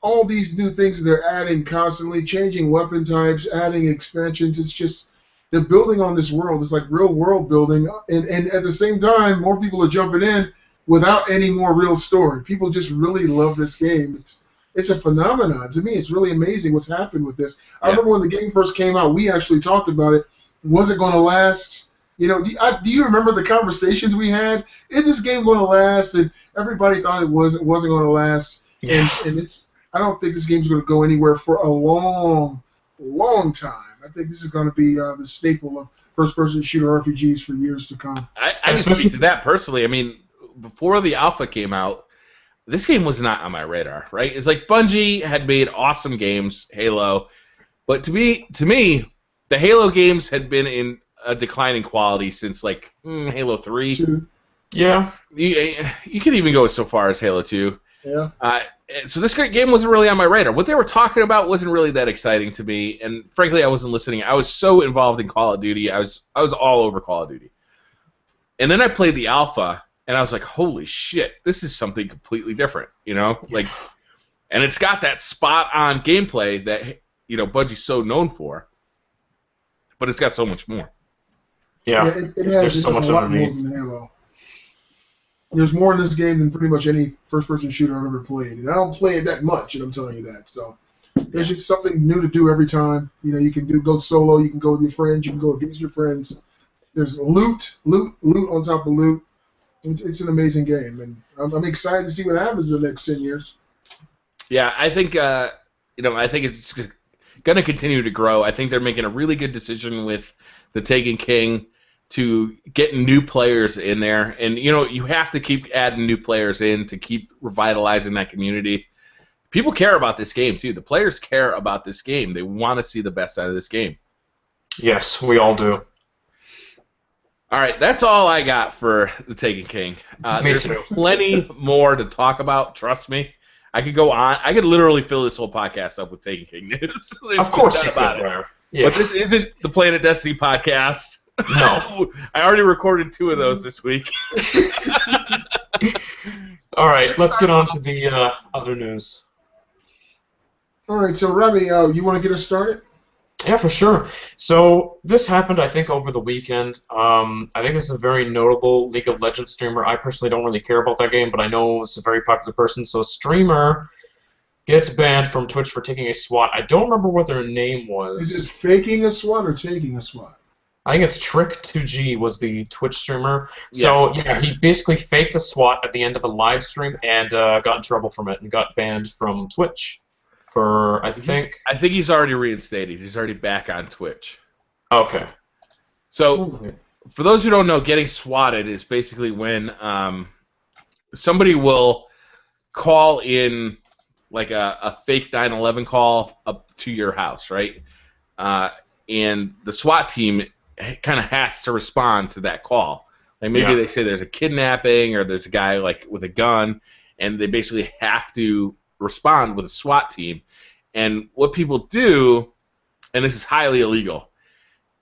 [SPEAKER 3] all these new things that they're adding constantly, changing weapon types, adding expansions. It's just, they're building on this world. It's like real world building. And at the same time, more people are jumping in without any more real story. People just really love this game. It's a phenomenon. To me, it's really amazing what's happened with this. I remember when the game first came out, we actually talked about it. Was it going to last? Do you remember the conversations we had? Is this game going to last? And everybody thought it wasn't going to last.
[SPEAKER 1] Yeah.
[SPEAKER 3] And I don't think this game's going to go anywhere for a long, long time. I think this is going to be the staple of first-person shooter RPGs for years to come.
[SPEAKER 2] I can speak to that personally. I mean, before the alpha came out, this game was not on my radar, right? It's like Bungie had made awesome games, Halo, but to me, the Halo games had been in a declining quality since like Halo 3.
[SPEAKER 1] Yeah.
[SPEAKER 2] You could even go so far as Halo 2.
[SPEAKER 3] Yeah.
[SPEAKER 2] So this great game wasn't really on my radar. What they were talking about wasn't really that exciting to me, and frankly, I wasn't listening. I was so involved in Call of Duty. I was all over Call of Duty. And then I played the alpha, and I was like, holy shit, this is something completely different, you know? Like, and it's got that spot-on gameplay that, you know, Bungie's so known for, but it's got so much more.
[SPEAKER 1] Yeah,
[SPEAKER 3] there's so much a lot more than Halo. There's more in this game than pretty much any first-person shooter I've ever played. And I don't play it that much, and I'm telling you that. So there's just something new to do every time. You know, you can go solo, you can go with your friends, you can go against your friends. There's loot on top of loot. It's an amazing game, and I'm excited to see what happens in the next 10 years.
[SPEAKER 2] Yeah, I think I think it's going to continue to grow. I think they're making a really good decision with the Taken King to get new players in there, and you know you have to keep adding new players in to keep revitalizing that community. People care about this game too. The players care about this game. They want to see the best out of this game.
[SPEAKER 1] Yes, we all do.
[SPEAKER 2] All right, that's all I got for the Taken King. There's plenty more to talk about. Trust me, I could go on. I could literally fill this whole podcast up with Taken King news.
[SPEAKER 1] Of course you could, Briar.
[SPEAKER 2] Yeah. But this isn't the Planet Destiny podcast.
[SPEAKER 1] No,
[SPEAKER 2] I already recorded 2 of those this week.
[SPEAKER 1] All right, let's get on to the other news.
[SPEAKER 3] All right, so Remy, you want to get us started?
[SPEAKER 1] Yeah, for sure. So this happened, I think, over the weekend. I think this is a very notable League of Legends streamer. I personally don't really care about that game, but I know it's a very popular person. So a streamer gets banned from Twitch for taking a SWAT. I don't remember what their name was.
[SPEAKER 3] Is it faking a SWAT or taking a SWAT?
[SPEAKER 1] I think it's Trick2G was the Twitch streamer. So, yeah, he basically faked a SWAT at the end of a live stream and got in trouble from it and got banned from Twitch for, I think
[SPEAKER 2] he's already reinstated. He's already back on Twitch.
[SPEAKER 1] Okay.
[SPEAKER 2] So, for those who don't know, getting swatted is basically when somebody will call in like a fake 911 call up to your house, right? And the SWAT team kind of has to respond to that call. Like maybe they say there's a kidnapping or there's a guy like with a gun, and they basically have to respond with a SWAT team. And what people do, and this is highly illegal,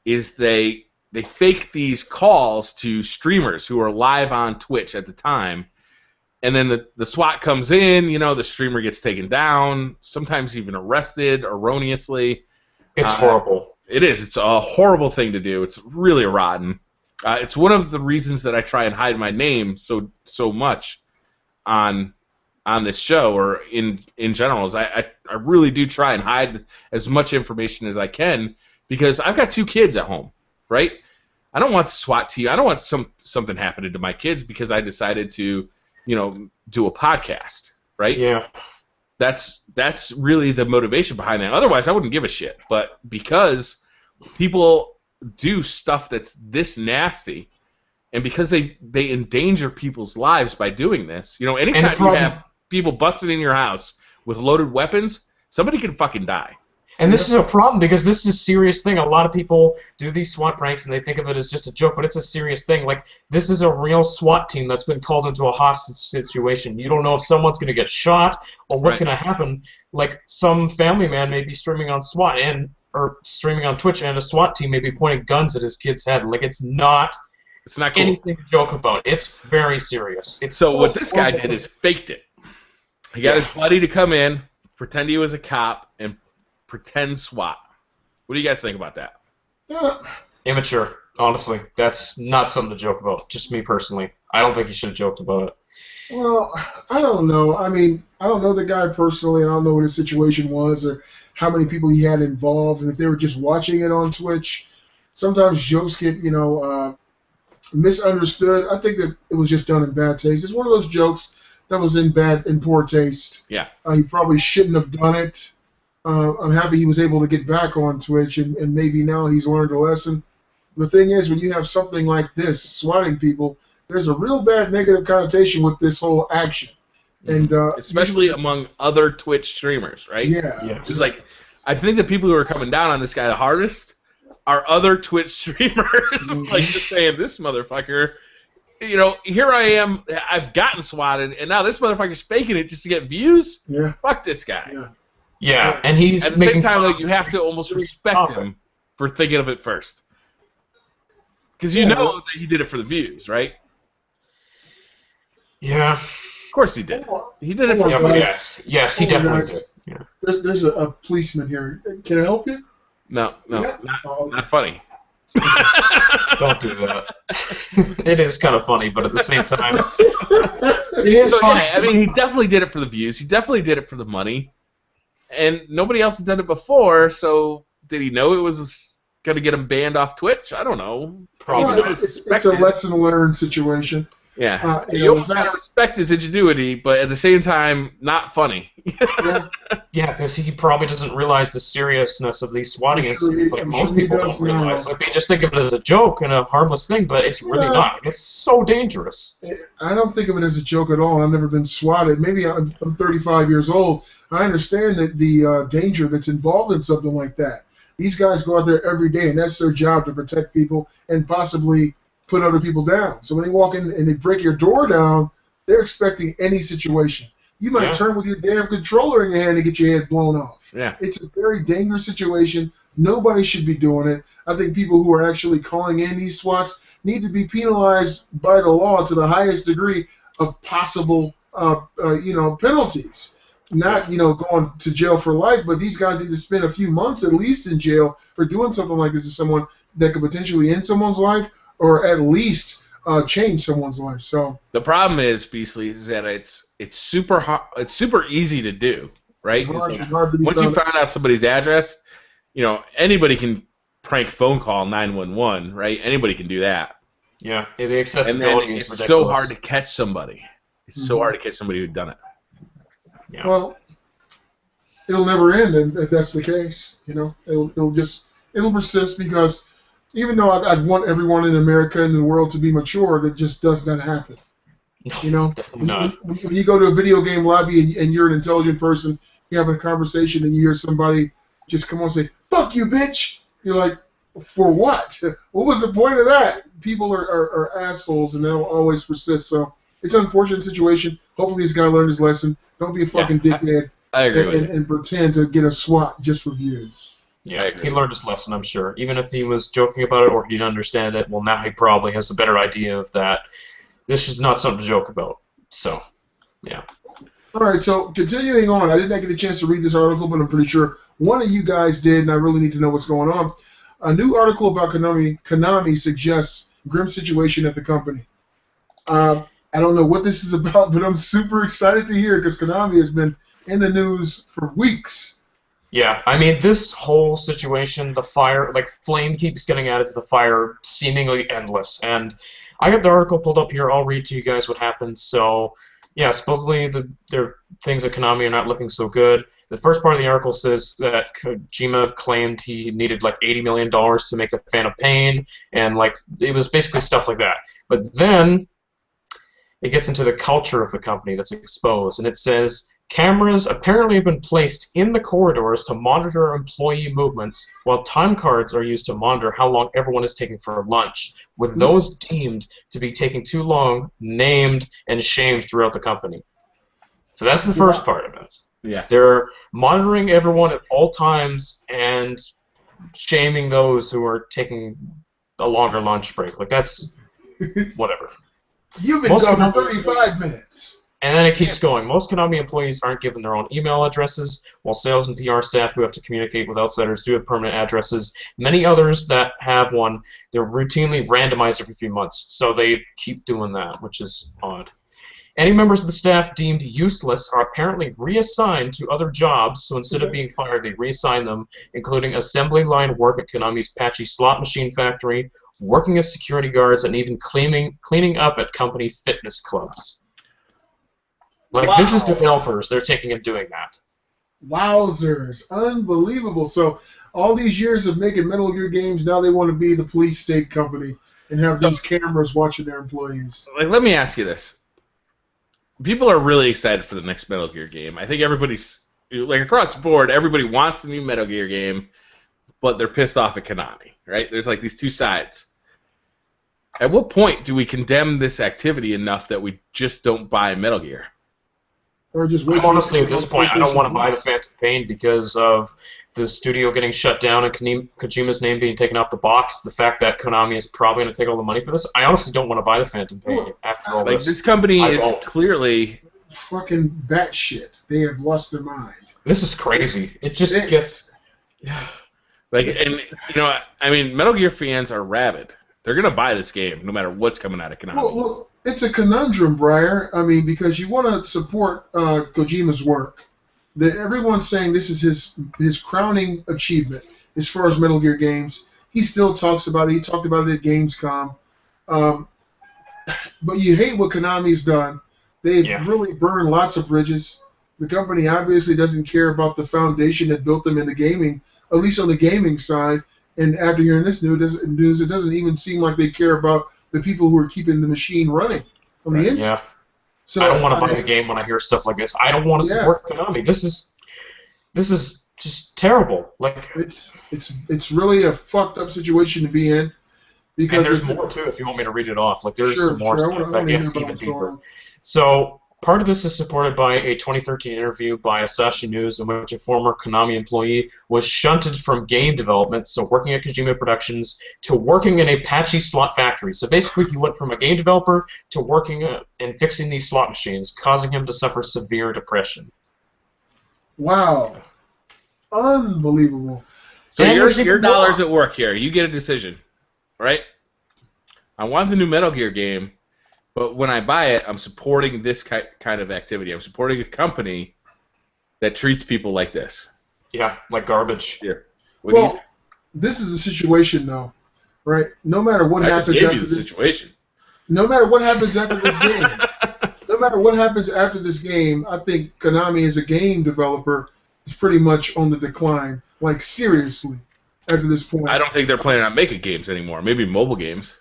[SPEAKER 2] is they fake these calls to streamers who are live on Twitch at the time, and then the SWAT comes in, you know, the streamer gets taken down, sometimes even arrested erroneously.
[SPEAKER 1] It's horrible.
[SPEAKER 2] It is. It's a horrible thing to do. It's really rotten. It's one of the reasons that I try and hide my name so much on this show or in general. Is I really do try and hide as much information as I can because I've got 2 kids at home, right? I don't want the SWAT team. I don't want something happening to my kids because I decided to, you know, do a podcast, right?
[SPEAKER 1] Yeah.
[SPEAKER 2] That's really the motivation behind that. Otherwise, I wouldn't give a shit. But because people do stuff that's this nasty, and because they endanger people's lives by doing this, you know, anytime you have people busting in your house with loaded weapons, somebody can fucking die.
[SPEAKER 1] And this is a problem because this is a serious thing. A lot of people do these SWAT pranks and they think of it as just a joke, but it's a serious thing. Like, this is a real SWAT team that's been called into a hostage situation. You don't know if someone's going to get shot or what's going to happen. Like, some family man may be streaming on or streaming on Twitch, and a SWAT team may be pointing guns at his kid's head. Like, it's not
[SPEAKER 2] cool.
[SPEAKER 1] Anything to joke about. It's very serious.
[SPEAKER 2] So what this guy did is faked it. He got his buddy to come in, pretend he was a cop, and pretend SWAT. What do you guys think about that?
[SPEAKER 1] Immature, honestly. That's not something to joke about. Just me personally. I don't think you should have joked about it.
[SPEAKER 3] Well, I don't know. I mean, I don't know the guy personally. I don't know what his situation was or how many people he had involved, and if they were just watching it on Twitch. Sometimes jokes get, misunderstood. I think that it was just done in bad taste. It's one of those jokes that was in poor taste.
[SPEAKER 2] Yeah.
[SPEAKER 3] He probably shouldn't have done it. I'm happy he was able to get back on Twitch, and maybe now he's learned a lesson. The thing is, when you have something like this, swatting people, there's a real bad negative connotation with this whole action. And
[SPEAKER 2] especially among other Twitch streamers, right?
[SPEAKER 3] Yeah.
[SPEAKER 1] Yes.
[SPEAKER 2] It's like, I think the people who are coming down on this guy the hardest are other Twitch streamers. Like, just saying, this motherfucker, you know, here I am, I've gotten swatted, and now this motherfucker's faking it just to get views?
[SPEAKER 3] Yeah.
[SPEAKER 2] Fuck this guy.
[SPEAKER 3] Yeah.
[SPEAKER 1] Yeah, and he's
[SPEAKER 2] At the
[SPEAKER 1] making
[SPEAKER 2] same time,
[SPEAKER 1] fun
[SPEAKER 2] though, you have to almost
[SPEAKER 1] of
[SPEAKER 2] respect
[SPEAKER 1] topic.
[SPEAKER 2] him for thinking of it first. Because you
[SPEAKER 3] Yeah.
[SPEAKER 2] know that he did it for the views, right?
[SPEAKER 1] Yeah.
[SPEAKER 2] Of course he did. He did it for
[SPEAKER 3] Yeah,
[SPEAKER 2] the views.
[SPEAKER 1] Yes, he
[SPEAKER 3] Oh,
[SPEAKER 1] definitely
[SPEAKER 3] guys.
[SPEAKER 1] did. Yeah.
[SPEAKER 3] There's a policeman here. Can I help you?
[SPEAKER 2] No,
[SPEAKER 3] Yeah.
[SPEAKER 2] not funny.
[SPEAKER 1] Don't do that. It is kind of funny, but at the same time, it is
[SPEAKER 2] So,
[SPEAKER 1] funny.
[SPEAKER 2] yeah, I mean, he definitely did it for the views. He definitely did it for the money. And nobody else has done it before, so did he know it was going to get him banned off Twitch? I don't know.
[SPEAKER 1] Probably
[SPEAKER 3] Well,
[SPEAKER 1] not.
[SPEAKER 3] it's a lesson learned situation.
[SPEAKER 2] Yeah.
[SPEAKER 3] You
[SPEAKER 2] You
[SPEAKER 3] know,
[SPEAKER 2] almost gotta respect his ingenuity, but at the same time, not funny.
[SPEAKER 3] Yeah.
[SPEAKER 1] Yeah, because he probably doesn't realize the seriousness of these swatting
[SPEAKER 3] I'm sure
[SPEAKER 1] incidents.
[SPEAKER 3] he-
[SPEAKER 1] Like
[SPEAKER 3] I'm
[SPEAKER 1] most
[SPEAKER 3] sure he
[SPEAKER 1] people
[SPEAKER 3] does
[SPEAKER 1] don't realize.
[SPEAKER 3] now.
[SPEAKER 1] Like they just think of it as a joke and a harmless thing, but it's really
[SPEAKER 3] Yeah.
[SPEAKER 1] not. It's so dangerous.
[SPEAKER 3] I don't think of it as a joke at all. I've never been swatted. Maybe I'm 35 years old. I understand that the danger that's involved in something like that. These guys go out there every day, and that's their job, to protect people and possibly put other people down. So when they walk in and they break your door down, they're expecting any situation. You might
[SPEAKER 1] Yeah.
[SPEAKER 3] turn with your damn controller in your hand and get your head blown off.
[SPEAKER 2] Yeah.
[SPEAKER 3] It's a very dangerous situation. Nobody should be doing it. I think people who are actually calling in these swats need to be penalized by the law to the highest degree of possible, penalties. Not, going to jail for life, but these guys need to spend a few months at least in jail for doing something like this to someone that could potentially end someone's life or at least change someone's life. So
[SPEAKER 2] The problem is, Beastly, is that it's super hard, it's super easy to do, right? It's like,
[SPEAKER 3] it's hard to be
[SPEAKER 2] once you
[SPEAKER 3] found.
[SPEAKER 2] found out somebody's address, anybody can prank phone call 911, right? Anybody can do that.
[SPEAKER 1] Yeah, the
[SPEAKER 2] And then
[SPEAKER 1] accessibility is
[SPEAKER 2] it's
[SPEAKER 1] ridiculous.
[SPEAKER 2] so hard to catch somebody. It's so
[SPEAKER 3] Mhm.
[SPEAKER 2] hard to catch somebody who'd done it.
[SPEAKER 1] Yeah.
[SPEAKER 3] Well, it'll never end, and if that's the case, it'll persist, because even though I'd want everyone in America and the world to be mature, that just does not happen.
[SPEAKER 1] Definitely not.
[SPEAKER 3] When you go to a video game lobby and you're an intelligent person, you're having a conversation and you hear somebody just come on and say, "Fuck you, bitch!" You're like, for what? What was the point of that? People are assholes, and they'll always persist. So it's an unfortunate situation. Hopefully this guy learned his lesson. Don't be a fucking dickhead
[SPEAKER 2] I agree with you.
[SPEAKER 3] and pretend to get a SWAT just for views.
[SPEAKER 2] I
[SPEAKER 1] Yeah,
[SPEAKER 2] agree.
[SPEAKER 1] he learned his lesson, I'm sure. Even if he was joking about it or he didn't understand it, well, now he probably has a better idea of that. This is not something to joke about. So, yeah.
[SPEAKER 3] All right, so continuing on, I didn't get a chance to read this article, but I'm pretty sure one of you guys did, and I really need to know what's going on. A new article about Konami suggests grim situation at the company. I don't know what this is about, but I'm super excited to hear, because Konami has been in the news for weeks.
[SPEAKER 1] Yeah, I mean, this whole situation, the fire, like, flame keeps getting added to the fire, seemingly endless. And I got the article pulled up here. I'll read to you guys what happened. So, yeah, supposedly their things at Konami are not looking so good. The first part of the article says that Kojima claimed he needed like $80 million to make the Phantom Pain, and like it was basically stuff like that. But then it gets into the culture of the company that's exposed, and it says cameras apparently have been placed in the corridors to monitor employee movements, while time cards are used to monitor how long everyone is taking for lunch, with those deemed to be taking too long named and shamed throughout the company. So that's the first part of it.
[SPEAKER 2] Yeah.
[SPEAKER 1] They're monitoring everyone at all times and shaming those who are taking a longer lunch break. Like, that's whatever.
[SPEAKER 3] You've been
[SPEAKER 1] Most
[SPEAKER 3] gone for
[SPEAKER 1] Konami-
[SPEAKER 3] 35 minutes.
[SPEAKER 1] And then it keeps going. Most Konami employees aren't given their own email addresses, while sales and PR staff who have to communicate with outsiders do have permanent addresses. Many others that have one, they're routinely randomized every few months, so they keep doing that, which is odd. Any members of the staff deemed useless are apparently reassigned to other jobs, so instead of being fired, they reassign them, including assembly line work at Konami's patchy slot machine factory, working as security guards, and even cleaning up at company fitness clubs. Like, this is
[SPEAKER 3] Wow.
[SPEAKER 1] developers. They're taking and doing that.
[SPEAKER 3] Wowzers. Unbelievable. So all these years of making Metal Gear games, now they want to be the police state company and have these cameras watching their employees.
[SPEAKER 2] Like, let me ask you this. people are really excited for the next Metal Gear game. I think everybody's like across the board. Everybody wants the new Metal Gear game, but they're pissed off at Konami. Right? There's like these two sides. At what point do we condemn this activity enough that we just don't buy Metal Gear?
[SPEAKER 3] Or just wait
[SPEAKER 1] honestly, at this point, I don't want to buy the Phantom Pain because of the studio getting shut down and Kojima's name being taken off the box. The fact that Konami is probably going to take all the money for this. I honestly don't want to buy the Phantom Pain after all
[SPEAKER 2] like,
[SPEAKER 1] this.
[SPEAKER 2] This company is clearly
[SPEAKER 3] fucking batshit. They have lost their mind.
[SPEAKER 1] This is crazy. It just gets...
[SPEAKER 2] Yeah. Like, and, you know, I mean, Metal Gear fans are rabid. They're going to buy this game no matter what's coming out of Konami.
[SPEAKER 3] Well, it's a conundrum, Briar. I mean, because you want to support Kojima's work. Everyone's saying this is his crowning achievement as far as Metal Gear games. He still talks about it. He talked about it at Gamescom. But you hate what Konami's done. They've really burned lots of bridges. The company obviously doesn't care about the foundation that built them in the gaming, at least on the gaming side. And after hearing this news, it doesn't even seem like they care about the people who are keeping the machine running on the inside.
[SPEAKER 1] Yeah.
[SPEAKER 3] So
[SPEAKER 1] I don't want to buy the game when I hear stuff like this. I don't want to support Konami. This is just terrible. Like
[SPEAKER 3] it's really a fucked up situation to be in. Because
[SPEAKER 1] and there's more too. If you want me to read it off, like there's some more stuff that gets even deeper. So part of this is supported by a 2013 interview by Asahi News in which a former Konami employee was shunted from game development, so working at Kojima Productions, to working in a patchy slot factory. So basically he went from a game developer to working and fixing these slot machines, causing him to suffer severe depression.
[SPEAKER 3] Wow. Unbelievable.
[SPEAKER 2] So your dollar's at work here. You get a decision, right? I want the new Metal Gear game, but when I buy it, I'm supporting this kind of activity. I'm supporting a company that treats people like this.
[SPEAKER 1] Yeah, like garbage.
[SPEAKER 2] Yeah.
[SPEAKER 3] Well, this is the situation, though, right? No matter what happens after this situation. No matter what happens after this game. No matter what happens after this game, I think Konami as a game developer is pretty much on the decline. Like, seriously, after this point.
[SPEAKER 2] I don't think they're planning on making games anymore. Maybe mobile games.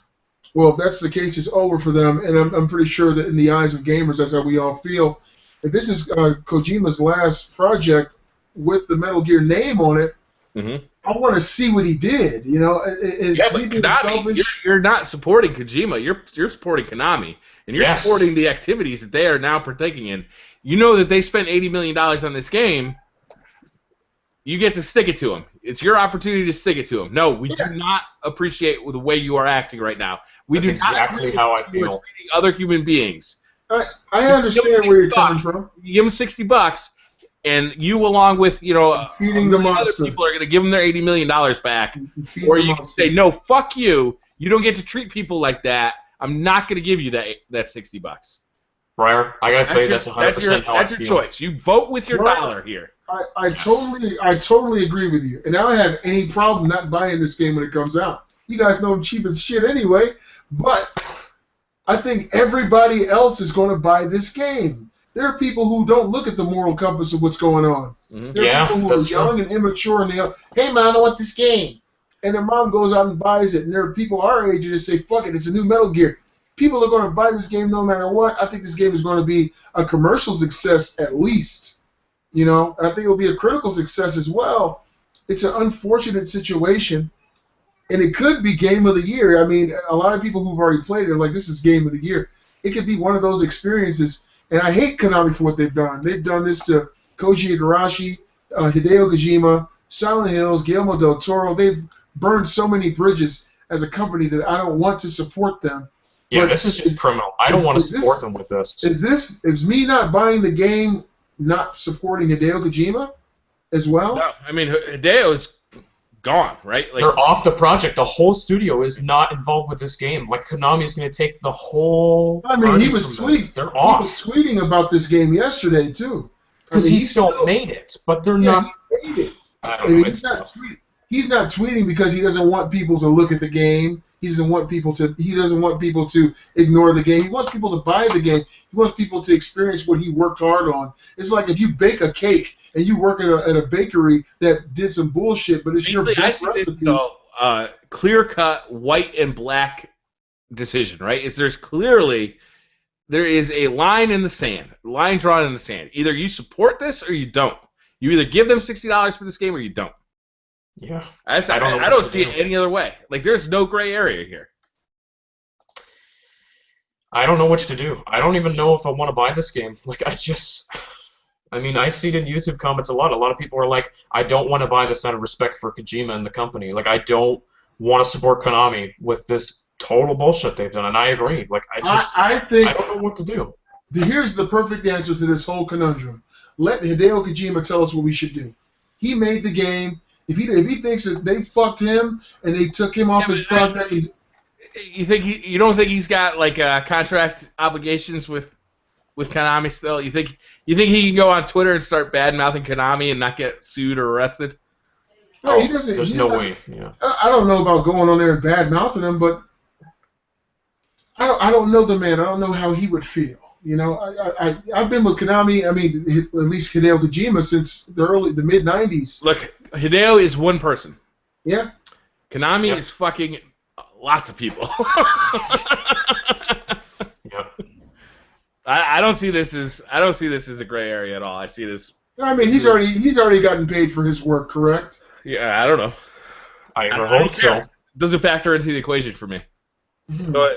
[SPEAKER 3] Well, if that's the case, it's over for them, and I'm pretty sure that in the eyes of gamers, that's how we all feel. If this is Kojima's last project with the Metal Gear name on it, I want to see what he did. You know,
[SPEAKER 2] yeah, but Konami, you're not supporting Kojima. You're supporting Konami, and you're supporting the activities that they are now partaking in. You know that they spent $80 million on this game. You get to stick it to them. It's your opportunity to stick it to them. No, we do not appreciate the way you are acting right now.
[SPEAKER 1] That's exactly how I feel.
[SPEAKER 2] Treating other human beings.
[SPEAKER 3] I understand where you're coming from.
[SPEAKER 2] You give them $60, and you, along with
[SPEAKER 3] feeding the monster,
[SPEAKER 2] other people are going to give them their $80 million back. Or you can say, no, fuck you. You don't get to treat people like that. I'm not going to give you that $60.
[SPEAKER 1] Briar, I got to tell you, that's 100% how I feel.
[SPEAKER 2] That's your choice. You vote with your dollar here.
[SPEAKER 3] I totally agree with you, and I don't have any problem not buying this game when it comes out. You guys know I'm cheap as shit anyway, but I think everybody else is going to buy this game. There are people who don't look at the moral compass of what's going on. There are people who are young and immature, and they go, "Hey, Mom, I want this game," and their mom goes out and buys it. And there are people our age who just say, "Fuck it, it's a new Metal Gear." People are going to buy this game no matter what. I think this game is going to be a commercial success at least. You know, I think it'll be a critical success as well. It's an unfortunate situation, and it could be Game of the Year. I mean, a lot of people who've already played it are like, this is Game of the Year. It could be one of those experiences, and I hate Konami for what they've done. They've done this to Koji Igarashi, Hideo Kojima, Silent Hills, Guillermo del Toro. They've burned so many bridges as a company that I don't want to support them.
[SPEAKER 1] Yeah, but this is just criminal. I don't want to support them with this.
[SPEAKER 3] Is me not buying the game not supporting Hideo Kojima as well?
[SPEAKER 2] No, I mean, Hideo's gone, right? Like,
[SPEAKER 1] they're off the project. The whole studio is not involved with this game. Like, Konami's going to take the whole...
[SPEAKER 3] I mean, he was tweeting about this game yesterday, too.
[SPEAKER 1] Because he still made it, but they're not...
[SPEAKER 3] He made it. He's not tweeting because he doesn't want people to look at the game. He doesn't want people to ignore the game. He wants people to buy the game. He wants people to experience what he worked hard on. It's like if you bake a cake and you work at a bakery that did some bullshit, but it's your best recipe.
[SPEAKER 2] Clear-cut white and black decision, right? There's clearly there is a line in the sand, line drawn in the sand. Either you support this or you don't. You either give them $60 for this game or you don't.
[SPEAKER 1] Yeah.
[SPEAKER 2] I don't see it any other way. Like, there's no gray area here.
[SPEAKER 1] I don't know what to do. I don't even know if I want to buy this game. Like, I mean, I see it in YouTube comments a lot. A lot of people are like, I don't want to buy this out of respect for Kojima and the company. Like, I don't want to support Konami with this total bullshit they've done, and I agree. Like, I don't know what to do.
[SPEAKER 3] Here's the perfect answer to this whole conundrum. Let Hideo Kojima tell us what we should do. He made the game. If he thinks that they fucked him and they took him off his project,
[SPEAKER 2] you don't think he's got like contract obligations with Konami still? You think he can go on Twitter and start bad mouthing Konami and not get sued or arrested?
[SPEAKER 3] No, he doesn't.
[SPEAKER 1] There's no way. Yeah.
[SPEAKER 3] I don't know about going on there and bad mouthing him, but I don't know the man. I don't know how he would feel. You know, I've been with Konami. I mean, at least Hideo Kojima since the mid '90s.
[SPEAKER 2] Look, Hideo is one person.
[SPEAKER 3] Yeah.
[SPEAKER 2] Konami is fucking lots of people.
[SPEAKER 1] Yep.
[SPEAKER 2] I don't see this as a gray area at all. I see this.
[SPEAKER 3] I mean, he's already gotten paid for his work, correct?
[SPEAKER 2] Yeah, I don't know.
[SPEAKER 1] I hope so.
[SPEAKER 2] Doesn't factor into the equation for me. So,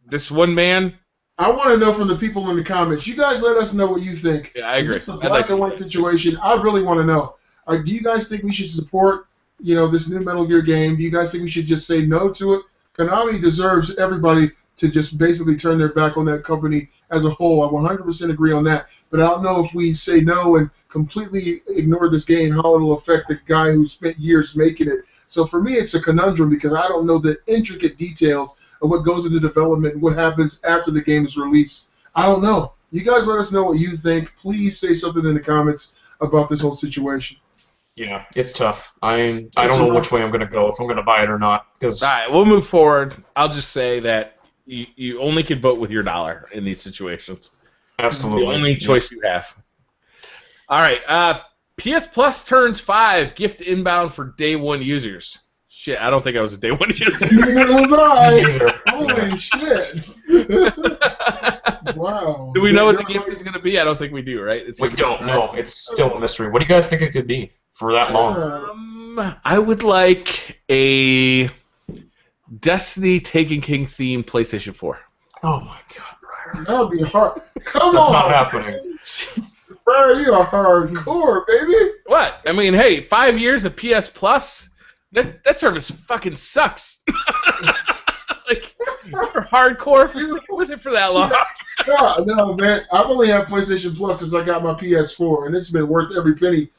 [SPEAKER 2] this one man.
[SPEAKER 3] I want to know from the people in the comments. You guys let us know what you think.
[SPEAKER 2] Yeah, I agree.
[SPEAKER 3] Is this a black and white situation? I really want to know. Do you guys think we should support, this new Metal Gear game? Do you guys think we should just say no to it? Konami deserves everybody to just basically turn their back on that company as a whole. I 100% agree on that. But I don't know if we say no and completely ignore this game, how it'll affect the guy who spent years making it. So for me, it's a conundrum because I don't know the intricate details of what goes into development and what happens after the game is released. I don't know. You guys let us know what you think. Please say something in the comments about this whole situation.
[SPEAKER 1] Yeah, it's tough. I don't know which way I'm going to go, if I'm going to buy it or not. All
[SPEAKER 2] right, we'll move forward. I'll just say that you only can vote with your dollar in these situations.
[SPEAKER 1] Absolutely.
[SPEAKER 2] The only choice you have. All right, PS Plus turns 5, gift inbound for day one users. Shit, I don't think I was a day one user.
[SPEAKER 3] Neither was I. Holy shit. Wow.
[SPEAKER 2] Do we know what the gift is going to be? I don't think we do, right?
[SPEAKER 1] We don't know. It's still a mystery. What do you guys think it could be for that long?
[SPEAKER 2] I would like a Destiny Taken King themed PlayStation 4.
[SPEAKER 1] Oh my god, Briar.
[SPEAKER 3] That would be hard. Come
[SPEAKER 1] That's
[SPEAKER 3] on.
[SPEAKER 1] not happening.
[SPEAKER 3] Briar, you are hardcore, baby.
[SPEAKER 2] What? I mean, hey, 5 years of PS Plus? That service fucking sucks. Like, you're hardcore for sticking with it for that long.
[SPEAKER 3] No, man. I've only had PlayStation Plus since I got my PS4, and it's been worth every penny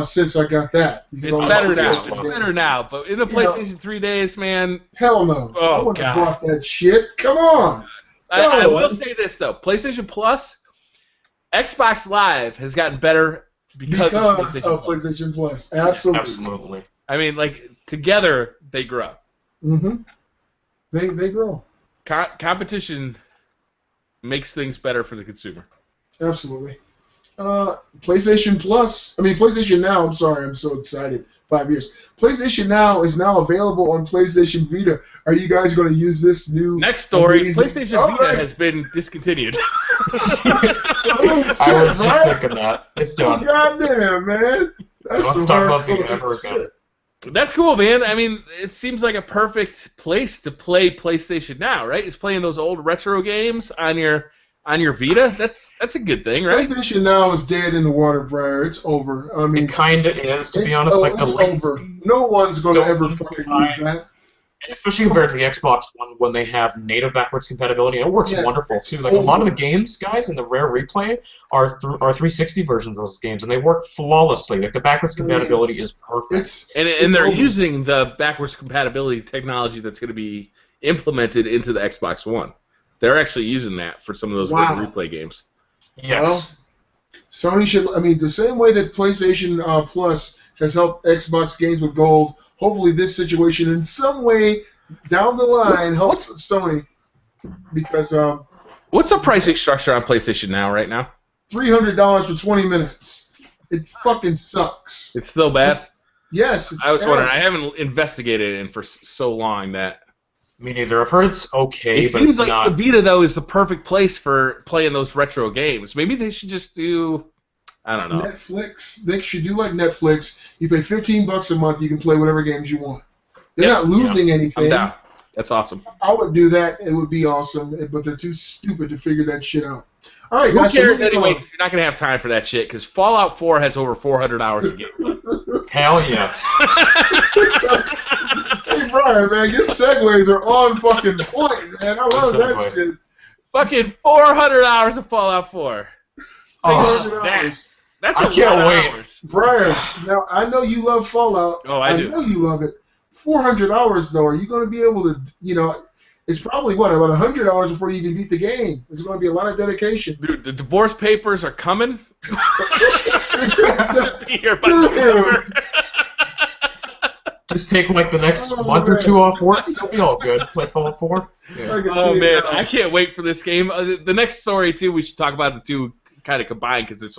[SPEAKER 3] since I got that.
[SPEAKER 2] It's better now. It's better now. But in the PlayStation 3 days, man.
[SPEAKER 3] Hell no.
[SPEAKER 2] Oh,
[SPEAKER 3] I wouldn't
[SPEAKER 2] God.
[SPEAKER 3] have bought that shit. Come on.
[SPEAKER 2] I will say this, though. PlayStation Plus, Xbox Live has gotten better because of
[SPEAKER 3] PlayStation Plus. Absolutely.
[SPEAKER 1] Absolutely.
[SPEAKER 2] I mean, like, together they grow.
[SPEAKER 3] Mm-hmm. They grow.
[SPEAKER 2] Competition makes things better for the consumer.
[SPEAKER 3] Absolutely. PlayStation Now, I'm sorry, I'm so excited. 5 years. PlayStation Now is now available on PlayStation Vita. Are you guys going to use this new...
[SPEAKER 2] Next story, PlayStation Vita has been discontinued.
[SPEAKER 1] I was just thinking that. It's done.
[SPEAKER 3] Goddamn, man. That's
[SPEAKER 1] Let's talk about Vita ever again.
[SPEAKER 2] That's cool, man. I mean, it seems like a perfect place to play PlayStation Now, right? It's playing those old retro games on your Vita. That's a good thing, right?
[SPEAKER 3] PlayStation Now is dead in the water, Briar. It's over. I mean,
[SPEAKER 1] it kind of is, to be honest. Like
[SPEAKER 3] it's over. No one's going to ever fucking use that.
[SPEAKER 1] Especially compared to the Xbox One when they have native backwards compatibility. And it works wonderful, too. Like, a lot of the games, guys, in the Rare Replay are 360 versions of those games, and they work flawlessly. Like, the backwards compatibility is perfect.
[SPEAKER 2] And they're using the backwards compatibility technology that's going to be implemented into the Xbox One. They're actually using that for some of those Rare Replay games.
[SPEAKER 1] Yes.
[SPEAKER 3] Well, Sony should, the same way that PlayStation Plus has helped Xbox games with gold, hopefully this situation in some way down the line helps Sony because...
[SPEAKER 2] what's the pricing structure on PlayStation Now right now?
[SPEAKER 3] $300 for 20 minutes. It fucking sucks.
[SPEAKER 2] It's still bad?
[SPEAKER 3] Yes,
[SPEAKER 2] I was wondering. I haven't investigated it in for so long that...
[SPEAKER 1] Me neither. I've heard it's okay,
[SPEAKER 2] It
[SPEAKER 1] but
[SPEAKER 2] seems
[SPEAKER 1] it's
[SPEAKER 2] like
[SPEAKER 1] not.
[SPEAKER 2] the Vita, though, is the perfect place for playing those retro games. Maybe they should just do, I don't know.
[SPEAKER 3] Netflix. They should do like Netflix. You pay $15 a month, you can play whatever games you want. They're not losing anything.
[SPEAKER 2] I'm down. That's awesome.
[SPEAKER 3] I would do that. It would be awesome, but they're too stupid to figure that shit out. All right,
[SPEAKER 2] Who
[SPEAKER 3] guys.
[SPEAKER 2] cares
[SPEAKER 3] So
[SPEAKER 2] anyway? You're not going to have time for that shit because Fallout 4 has over 400 hours of gameplay.
[SPEAKER 1] Hell yes.
[SPEAKER 3] Hey, Brian, man, your segues are on fucking point, man. I love that shit.
[SPEAKER 2] Fucking 400 hours of Fallout 4.
[SPEAKER 1] Oh,
[SPEAKER 3] 400 hours.
[SPEAKER 2] That's
[SPEAKER 1] I
[SPEAKER 2] a
[SPEAKER 1] can't
[SPEAKER 2] lot of
[SPEAKER 1] wait.
[SPEAKER 2] hours.
[SPEAKER 3] Brian, now I know you love Fallout.
[SPEAKER 2] Oh, I do.
[SPEAKER 3] know you love it. 400 hours, though, are you going to be able to, it's probably, about 100 hours before you can beat the game. It's going to be a lot of dedication.
[SPEAKER 2] Dude, the divorce papers are coming. Be here by November.
[SPEAKER 1] Just take like the next month or two off work. You'll be all good. Play Fallout 4. Yeah.
[SPEAKER 2] Oh man, I can't wait for this game. The next story too, we should talk about the two kind of combined because they're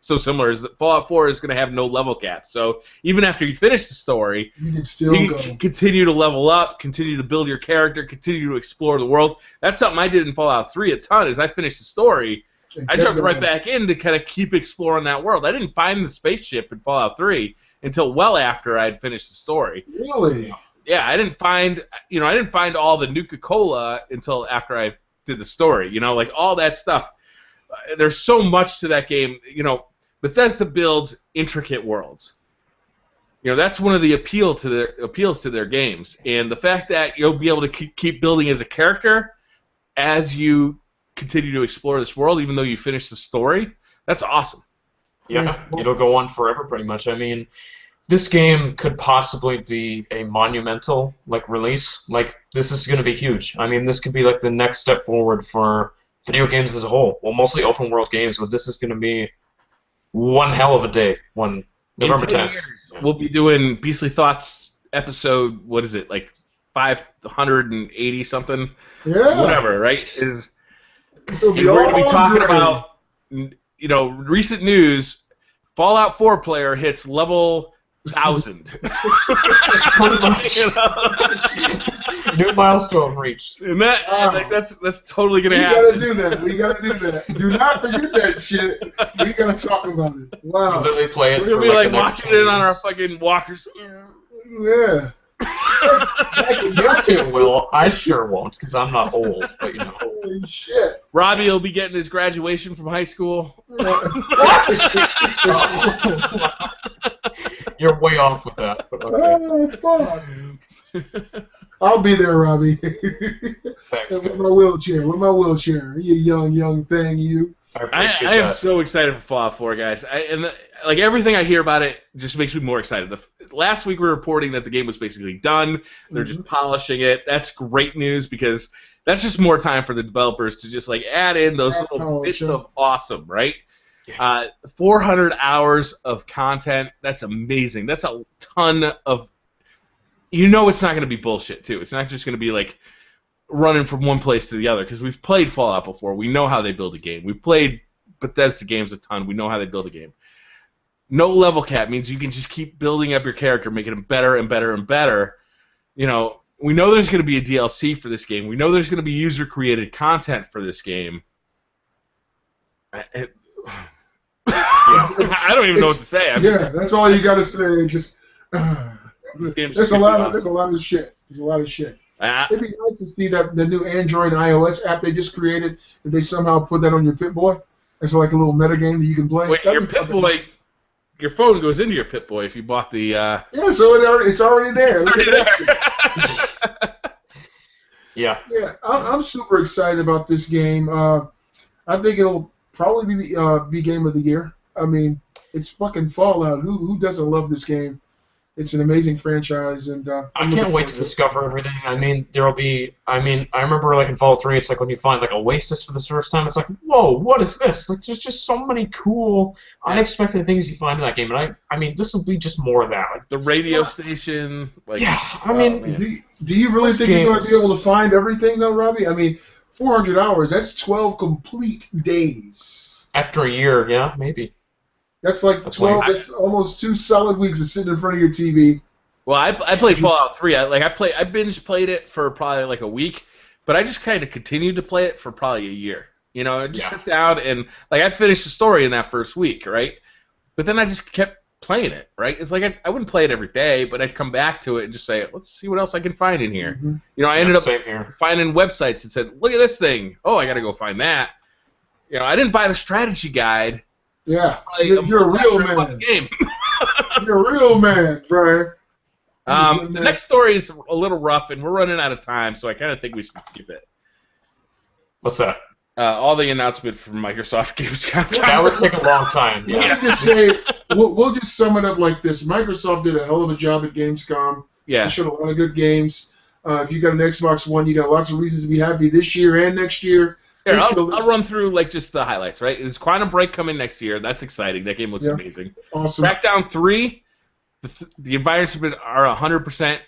[SPEAKER 2] so similar. Is that Fallout 4 is going to have no level cap. So even after you finish the story,
[SPEAKER 3] you can still
[SPEAKER 2] continue to level up, continue to build your character, continue to explore the world. That's something I did in Fallout 3 a ton. Is I finished the story, I jumped right back in to kind of keep exploring that world. I didn't find the spaceship in Fallout 3 until well after I had finished the story.
[SPEAKER 3] Really?
[SPEAKER 2] Yeah, I didn't find all the Nuka-Cola until after I did the story. Like all that stuff. There's so much to that game. Bethesda builds intricate worlds. That's one of the appeals to their games, and the fact that you'll be able to keep building as a character as you continue to explore this world, even though you finish the story. That's awesome.
[SPEAKER 1] Yeah, it'll go on forever, pretty much. I mean, this game could possibly be a monumental release. This is going to be huge. I mean, this could be the next step forward for video games as a whole. Well, mostly open world games, but this is going to be one hell of a day. November 10th.
[SPEAKER 2] We'll be doing Beastly Thoughts episode. What is it, 580 something?
[SPEAKER 3] Yeah.
[SPEAKER 2] Whatever, right? We're going to be talking about recent news. Fallout 4 player hits level 1,000.
[SPEAKER 1] Pretty much. New milestone reached.
[SPEAKER 2] And that's totally going to
[SPEAKER 3] We
[SPEAKER 2] happen.
[SPEAKER 3] gotta do that. Do not forget that shit. We gotta talk about it. Wow.
[SPEAKER 1] Literally play it.
[SPEAKER 2] We're going to be watching it on our fucking walkers.
[SPEAKER 3] Yeah.
[SPEAKER 1] You two will. I sure won't, because I'm not old. But
[SPEAKER 3] Holy shit.
[SPEAKER 2] Robbie will be getting his graduation from high school.
[SPEAKER 1] What? You're way off with that. But okay.
[SPEAKER 3] Oh, fuck. I'll be there, Robbie.
[SPEAKER 1] Thanks,
[SPEAKER 3] With my wheelchair. You young thing, you.
[SPEAKER 2] I am so excited for Fallout 4, guys. Everything I hear about it just makes me more excited. Last week we were reporting that the game was basically done. They're just polishing it. That's great news because that's just more time for the developers to just add in those little bits of awesome, right? 400 hours of content. That's amazing. That's a ton of. It's not going to be bullshit too. It's not just going to be running from one place to the other because we've played Fallout before. We know how they build a game. We've played Bethesda games a ton. We know how they build a game. No level cap means you can just keep building up your character, making him better and better and better. We know there's going to be a DLC for this game. We know there's going to be user-created content for this game. I don't even know what to say.
[SPEAKER 3] That's all you got to say. Just there's a lot of shit. There's a lot of shit. It'd be nice to see that the new Android and iOS app they just created. That they somehow put that on your Pip-Boy. It's like a little meta game that you can play.
[SPEAKER 2] Wait, your Pip-Boy, your phone goes into your Pip-Boy if you bought the.
[SPEAKER 3] Yeah, so it's already there. Look at
[SPEAKER 1] that. Yeah.
[SPEAKER 3] Yeah, I'm super excited about this game. I think it'll probably be Game of the Year. I mean, it's fucking Fallout. Who doesn't love this game? It's an amazing franchise, and
[SPEAKER 1] I can't wait to discover everything. I mean, there'll be. I mean, I remember in Fallout 3, it's when you find Oasis for the first time. It's whoa, what is this? There's just so many cool, unexpected things you find in that game, and I mean, this will be just more of that.
[SPEAKER 2] The radio station.
[SPEAKER 1] Yeah, I mean,
[SPEAKER 3] do you really think you're going to be able to find everything though, Robbie? I mean, 400 hours. That's 12 complete days.
[SPEAKER 1] After a year, yeah, maybe.
[SPEAKER 3] That's 12. That's almost 2 solid weeks of sitting in front of your TV.
[SPEAKER 2] Well, I played Fallout 3. I binge played it for probably like a week, but I just kind of continued to play it for probably a year. You know, I'd just sit down and like I'd finish the story in that first week, right? But then I just kept playing it, right? It's like I wouldn't play it every day, but I'd come back to it and just say, let's see what else I can find in here.
[SPEAKER 3] Mm-hmm.
[SPEAKER 2] You know, I ended up finding websites that said, look at this thing. Oh, I got to go find that. You know, I didn't buy the strategy guide.
[SPEAKER 3] Yeah, you're a real man.
[SPEAKER 2] Game.
[SPEAKER 3] You're a real man, Brian.
[SPEAKER 2] The next story is a little rough, and we're running out of time, so I kind of think we should skip it.
[SPEAKER 1] What's that?
[SPEAKER 2] All the announcement from Microsoft Gamescom.
[SPEAKER 1] That would take a long time.
[SPEAKER 3] Yeah. Let me just say, we'll just sum it up like this. Microsoft did a hell of a job at Gamescom.
[SPEAKER 2] Yeah.
[SPEAKER 3] They showed a lot of good games. If you got an Xbox One, you got lots of reasons to be happy this year and next year.
[SPEAKER 2] Here, I'll run through like just the highlights, right? Is Quantum Break coming next year? That's exciting. That game looks amazing.
[SPEAKER 3] Awesome.
[SPEAKER 2] Crackdown 3, the environments are 100%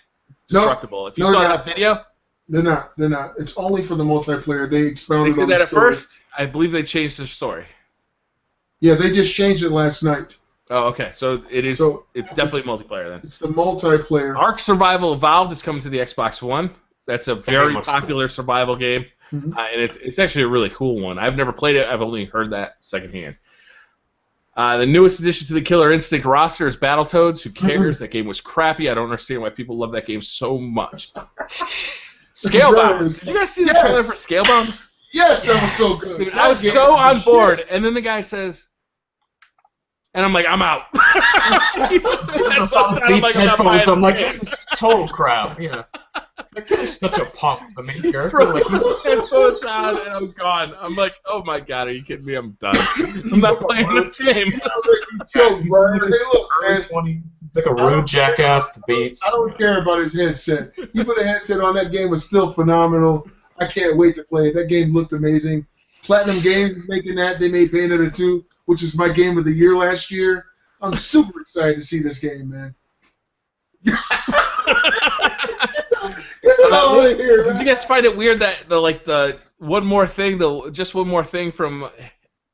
[SPEAKER 2] destructible.
[SPEAKER 3] Nope.
[SPEAKER 2] If you saw that video...
[SPEAKER 3] They're not. It's only for the multiplayer. They expounded
[SPEAKER 2] on the story. They did that at first? I believe they changed their story.
[SPEAKER 3] Yeah, they just changed it last night.
[SPEAKER 2] Oh, okay. So it's definitely multiplayer then.
[SPEAKER 3] It's the multiplayer.
[SPEAKER 2] Ark Survival Evolved is coming to the Xbox One. That's a very popular survival game, and it's actually a really cool one. I've never played it. I've only heard that secondhand. The newest addition to the Killer Instinct roster is Battletoads. Who cares? That game was crappy. I don't understand why people love that game so much. Scalebound. Did you guys see the trailer for Scalebound?
[SPEAKER 3] Yes, that was so good.
[SPEAKER 2] Dude, I was so on board, and then the guy says, and I'm like, I'm out.
[SPEAKER 1] I'm like, this is total crap. Yeah. That kid is such a punk, the main character.
[SPEAKER 2] Like, he's headphones on, and I'm gone. I'm like, oh my god, are you kidding me? I'm done. I'm not playing this game.
[SPEAKER 1] It's like a rude jackass to beat.
[SPEAKER 3] I don't care about his headset. He put a headset on. That game was still phenomenal. I can't wait to play it. That game looked amazing. Platinum Games is making that. They made Bayonetta 2, which is my game of the year last year. I'm super excited to see this game, man. Did
[SPEAKER 2] you guys find it weird that the one more thing from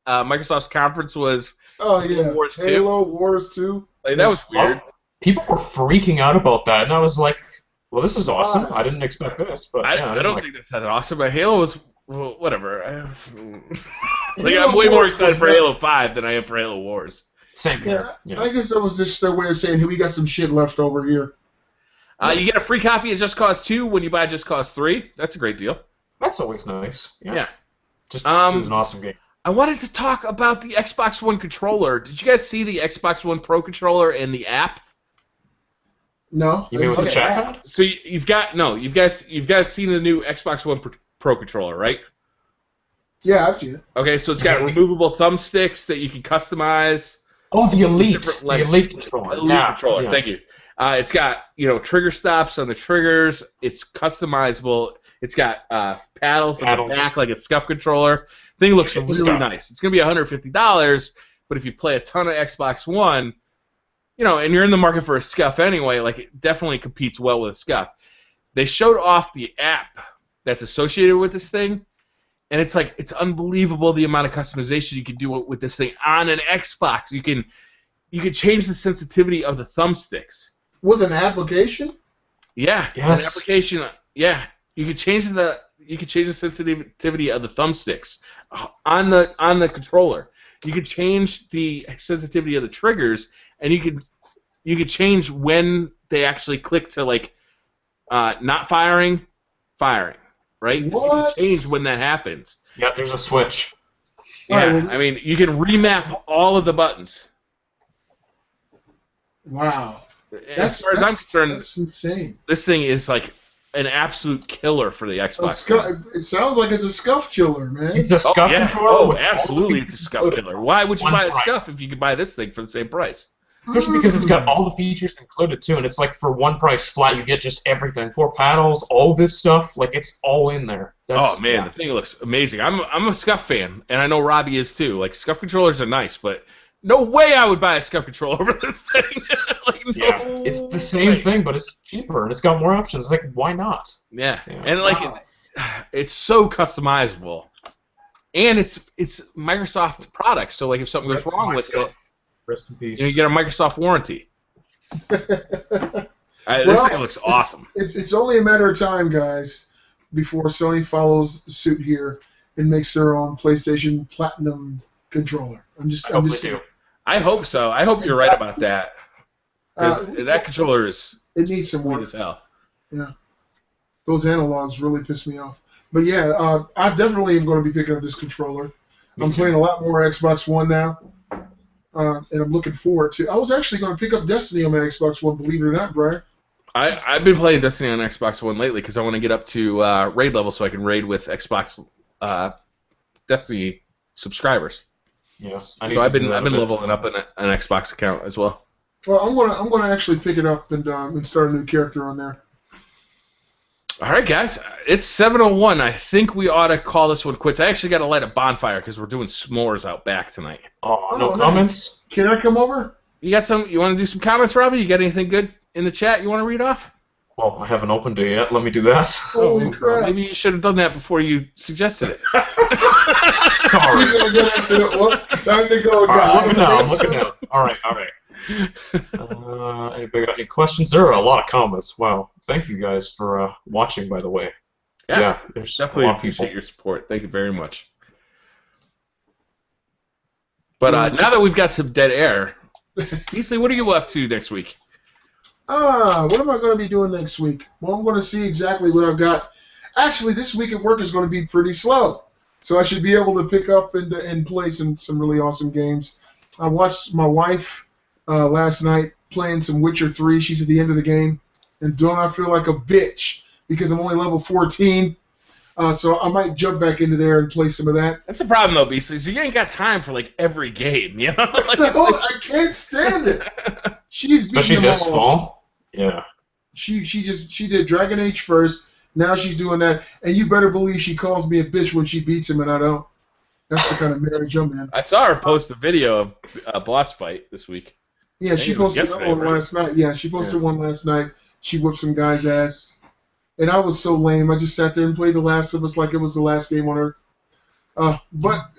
[SPEAKER 2] Microsoft's conference was Wars 2?
[SPEAKER 3] Halo Wars 2.
[SPEAKER 2] Like, that was weird.
[SPEAKER 1] People were freaking out about that, and I was like, well, this is awesome. I didn't expect this, but
[SPEAKER 2] I don't think that's that awesome. But Halo was whatever. I'm way more excited for Halo 5 than I am for Halo Wars.
[SPEAKER 1] Same here.
[SPEAKER 3] Yeah. I guess that was just their way of saying, hey, we got some shit left over here.
[SPEAKER 2] You get a free copy of Just Cause 2 when you buy Just Cause 3. That's a great deal.
[SPEAKER 1] That's always nice. Yeah. Just
[SPEAKER 2] Cause
[SPEAKER 1] 2 is an awesome game.
[SPEAKER 2] I wanted to talk about the Xbox One controller. Did you guys see the Xbox One Pro controller and the app?
[SPEAKER 3] No.
[SPEAKER 1] You mean with the chat pad?
[SPEAKER 2] So you guys seen the new Xbox One Pro controller, right?
[SPEAKER 3] Yeah, I've seen it.
[SPEAKER 2] Okay, so it's got removable thumbsticks that you can customize.
[SPEAKER 1] Oh, the Elite controller.
[SPEAKER 2] Elite controller. Thank you. It's got trigger stops on the triggers. It's customizable. It's got paddles on the back like a SCUF controller. Thing looks really nice. It's gonna be $150, but if you play a ton of Xbox One, and you're in the market for a SCUF anyway, like it definitely competes well with a SCUF. They showed off the app that's associated with this thing, and it's unbelievable the amount of customization you can do with this thing on an Xbox. You can change the sensitivity of the thumbsticks.
[SPEAKER 3] With an application?
[SPEAKER 2] Yeah.
[SPEAKER 1] Yes.
[SPEAKER 2] An application. Yeah. You can change the sensitivity of the thumbsticks on the controller. You can change the sensitivity of the triggers, and you could change when they actually click to not firing, right?
[SPEAKER 3] What?
[SPEAKER 2] You can change when that happens.
[SPEAKER 1] Yeah, there's a switch.
[SPEAKER 2] Yeah, I mean you can remap all of the buttons.
[SPEAKER 3] Wow.
[SPEAKER 2] As far as I'm concerned,
[SPEAKER 3] that's insane.
[SPEAKER 2] This thing is like an absolute killer for the Xbox.
[SPEAKER 3] It sounds like it's a SCUF killer, man.
[SPEAKER 1] It's a SCUF controller.
[SPEAKER 2] Oh, absolutely, it's a SCUF killer. Why would you buy a SCUF if you could buy this thing for the same price?
[SPEAKER 1] Especially because it's got all the features included too, and it's like for one price flat, you get just everything. 4 paddles, all this stuff, like it's all in there.
[SPEAKER 2] The thing looks amazing. I'm a SCUF fan, and I know Robbie is too. Like SCUF controllers are nice, but no way I would buy a SCUF controller over this thing.
[SPEAKER 1] It's the same thing, but it's cheaper and it's got more options. It's like, why not?
[SPEAKER 2] Yeah. And it's so customizable, and it's Microsoft products. So if something goes wrong with it,
[SPEAKER 1] rest in peace.
[SPEAKER 2] you get a Microsoft warranty. This thing looks awesome.
[SPEAKER 3] It's only a matter of time, guys, before Sony follows suit here and makes their own PlayStation Platinum controller. I'm just saying.
[SPEAKER 2] I hope so. I hope you're right about that. Because that controller is
[SPEAKER 3] it needs some work
[SPEAKER 2] as hell.
[SPEAKER 3] Yeah. Those analogs really piss me off. But yeah, I definitely am going to be picking up this controller. I'm playing a lot more Xbox One now, and I'm looking forward to. I was actually going to pick up Destiny on my Xbox One, believe it or not, Brian.
[SPEAKER 2] I've been playing Destiny on Xbox One lately because I want to get up to raid level so I can raid with Xbox Destiny subscribers.
[SPEAKER 1] Yeah.
[SPEAKER 2] So I've been leveling up an Xbox account as well.
[SPEAKER 3] Well, I'm gonna actually pick it up and start a new character on there.
[SPEAKER 2] All right, guys, it's 7:01. I think we ought to call this one quits. I actually got to light a bonfire because we're doing s'mores out back tonight.
[SPEAKER 1] Oh, no comments?
[SPEAKER 3] Can I come over?
[SPEAKER 2] You got some? You want to do some comments, Robbie? You got anything good in the chat you want to read off?
[SPEAKER 1] Well, I haven't opened it yet. Let me do that.
[SPEAKER 3] Holy crap!
[SPEAKER 2] Maybe you should have done that before you suggested it.
[SPEAKER 1] Sorry.
[SPEAKER 3] Time to go, guys.
[SPEAKER 1] I'm looking now. All right. Anybody got any questions? There are a lot of comments. Wow. Thank you guys for watching, by the way.
[SPEAKER 2] Yeah,
[SPEAKER 1] there's
[SPEAKER 2] definitely
[SPEAKER 1] a lot of
[SPEAKER 2] appreciate
[SPEAKER 1] people.
[SPEAKER 2] your support. Thank you very much. But now that we've got some dead air, Beasley, what are you up to next week?
[SPEAKER 3] What am I going to be doing next week? Well, I'm going to see exactly what I've got. Actually, this week at work is going to be pretty slow, so I should be able to pick up and play some really awesome games. I watched my wife last night playing some Witcher 3. She's at the end of the game, and don't I feel like a bitch because I'm only level 14. So I might jump back into there and play some of that.
[SPEAKER 2] That's the problem, though, Beasley. So you ain't got time for like every game, you know?
[SPEAKER 3] I can't stand it. She's beating
[SPEAKER 1] Especially
[SPEAKER 3] them
[SPEAKER 1] this
[SPEAKER 3] all.
[SPEAKER 1] fall. Yeah.
[SPEAKER 3] She did Dragon Age first. Now she's doing that, and you better believe she calls me a bitch when she beats him, and I don't. That's the kind of marriage I'm in.
[SPEAKER 2] I saw her post a video of a boss fight this week.
[SPEAKER 3] Yeah, she posted one last night. Yeah, she posted one last night. She whipped some guy's ass. And I was so lame. I just sat there and played The Last of Us like it was the last game on Earth. But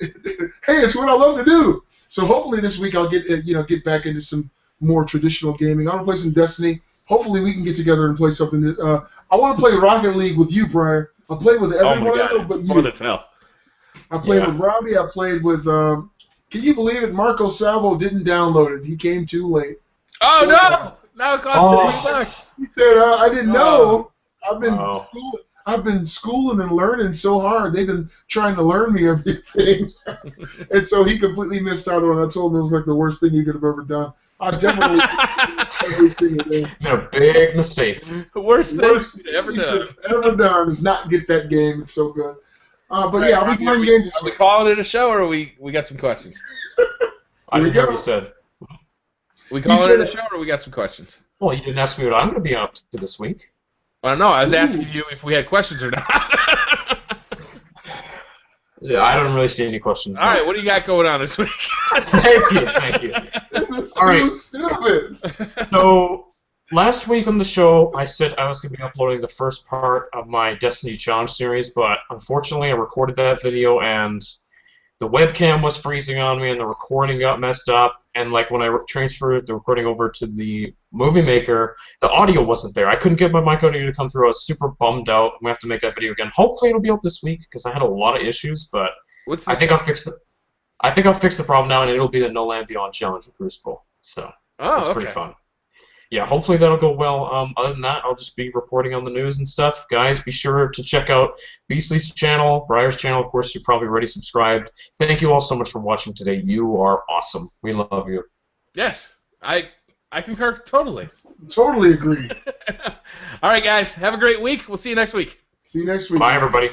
[SPEAKER 3] hey, it's what I love to do. So hopefully this week I'll get back into some more traditional gaming. I want to play some Destiny. Hopefully we can get together and play something. I want to play Rocket League with you, Brian. I played with everyone but you.
[SPEAKER 2] Fun as hell.
[SPEAKER 3] I played with Robbie. I played with. Can you believe it? Marco Salvo didn't download it. He came too late.
[SPEAKER 2] Oh no! Now it costs $3.
[SPEAKER 3] He said, "I didn't know. I've been schooling and learning so hard. They've been trying to learn me everything." And so he completely missed out on it. I told him it was like the worst thing he could have ever done. I definitely everything in there.
[SPEAKER 1] A big mistake.
[SPEAKER 2] The worst thing ever
[SPEAKER 3] done is not get that game. It's so good. But yeah, I'll be playing games.
[SPEAKER 2] Are we calling it a show, or we got some questions?
[SPEAKER 1] I didn't hear what you said.
[SPEAKER 2] We calling it a show, or we got some questions?
[SPEAKER 1] Well, you didn't ask me what I'm going to be up to this week.
[SPEAKER 2] Well, no, I was asking you if we had questions or not.
[SPEAKER 1] Yeah, I don't really see any questions.
[SPEAKER 2] All right, what do you got going on this week?
[SPEAKER 1] Thank you.
[SPEAKER 3] This is
[SPEAKER 1] All right.
[SPEAKER 3] stupid.
[SPEAKER 1] So, last week on the show, I said I was going to be uploading the first part of my Destiny Challenge series, but unfortunately I recorded that video and the webcam was freezing on me and the recording got messed up, and like when I transferred the recording over to the Movie Maker, the audio wasn't there. I couldn't get my mic audio to come through. I was super bummed out. I'm going to have to make that video again. Hopefully it'll be out this week because I had a lot of issues, but I think I'll fix it. I think I'll fix the problem now, and it'll be the No Land Beyond Challenge with Robiskol. So that's pretty fun. Yeah, hopefully that'll go well. Other than that, I'll just be reporting on the news and stuff. Guys, be sure to check out Beasley's channel, Briar's channel. Of course, you're probably already subscribed. Thank you all so much for watching today. You are awesome. We love you.
[SPEAKER 2] Yes, I concur totally.
[SPEAKER 3] Totally agree.
[SPEAKER 2] All right, guys, have a great week. We'll see you next week.
[SPEAKER 3] See you next week.
[SPEAKER 1] Bye, everybody.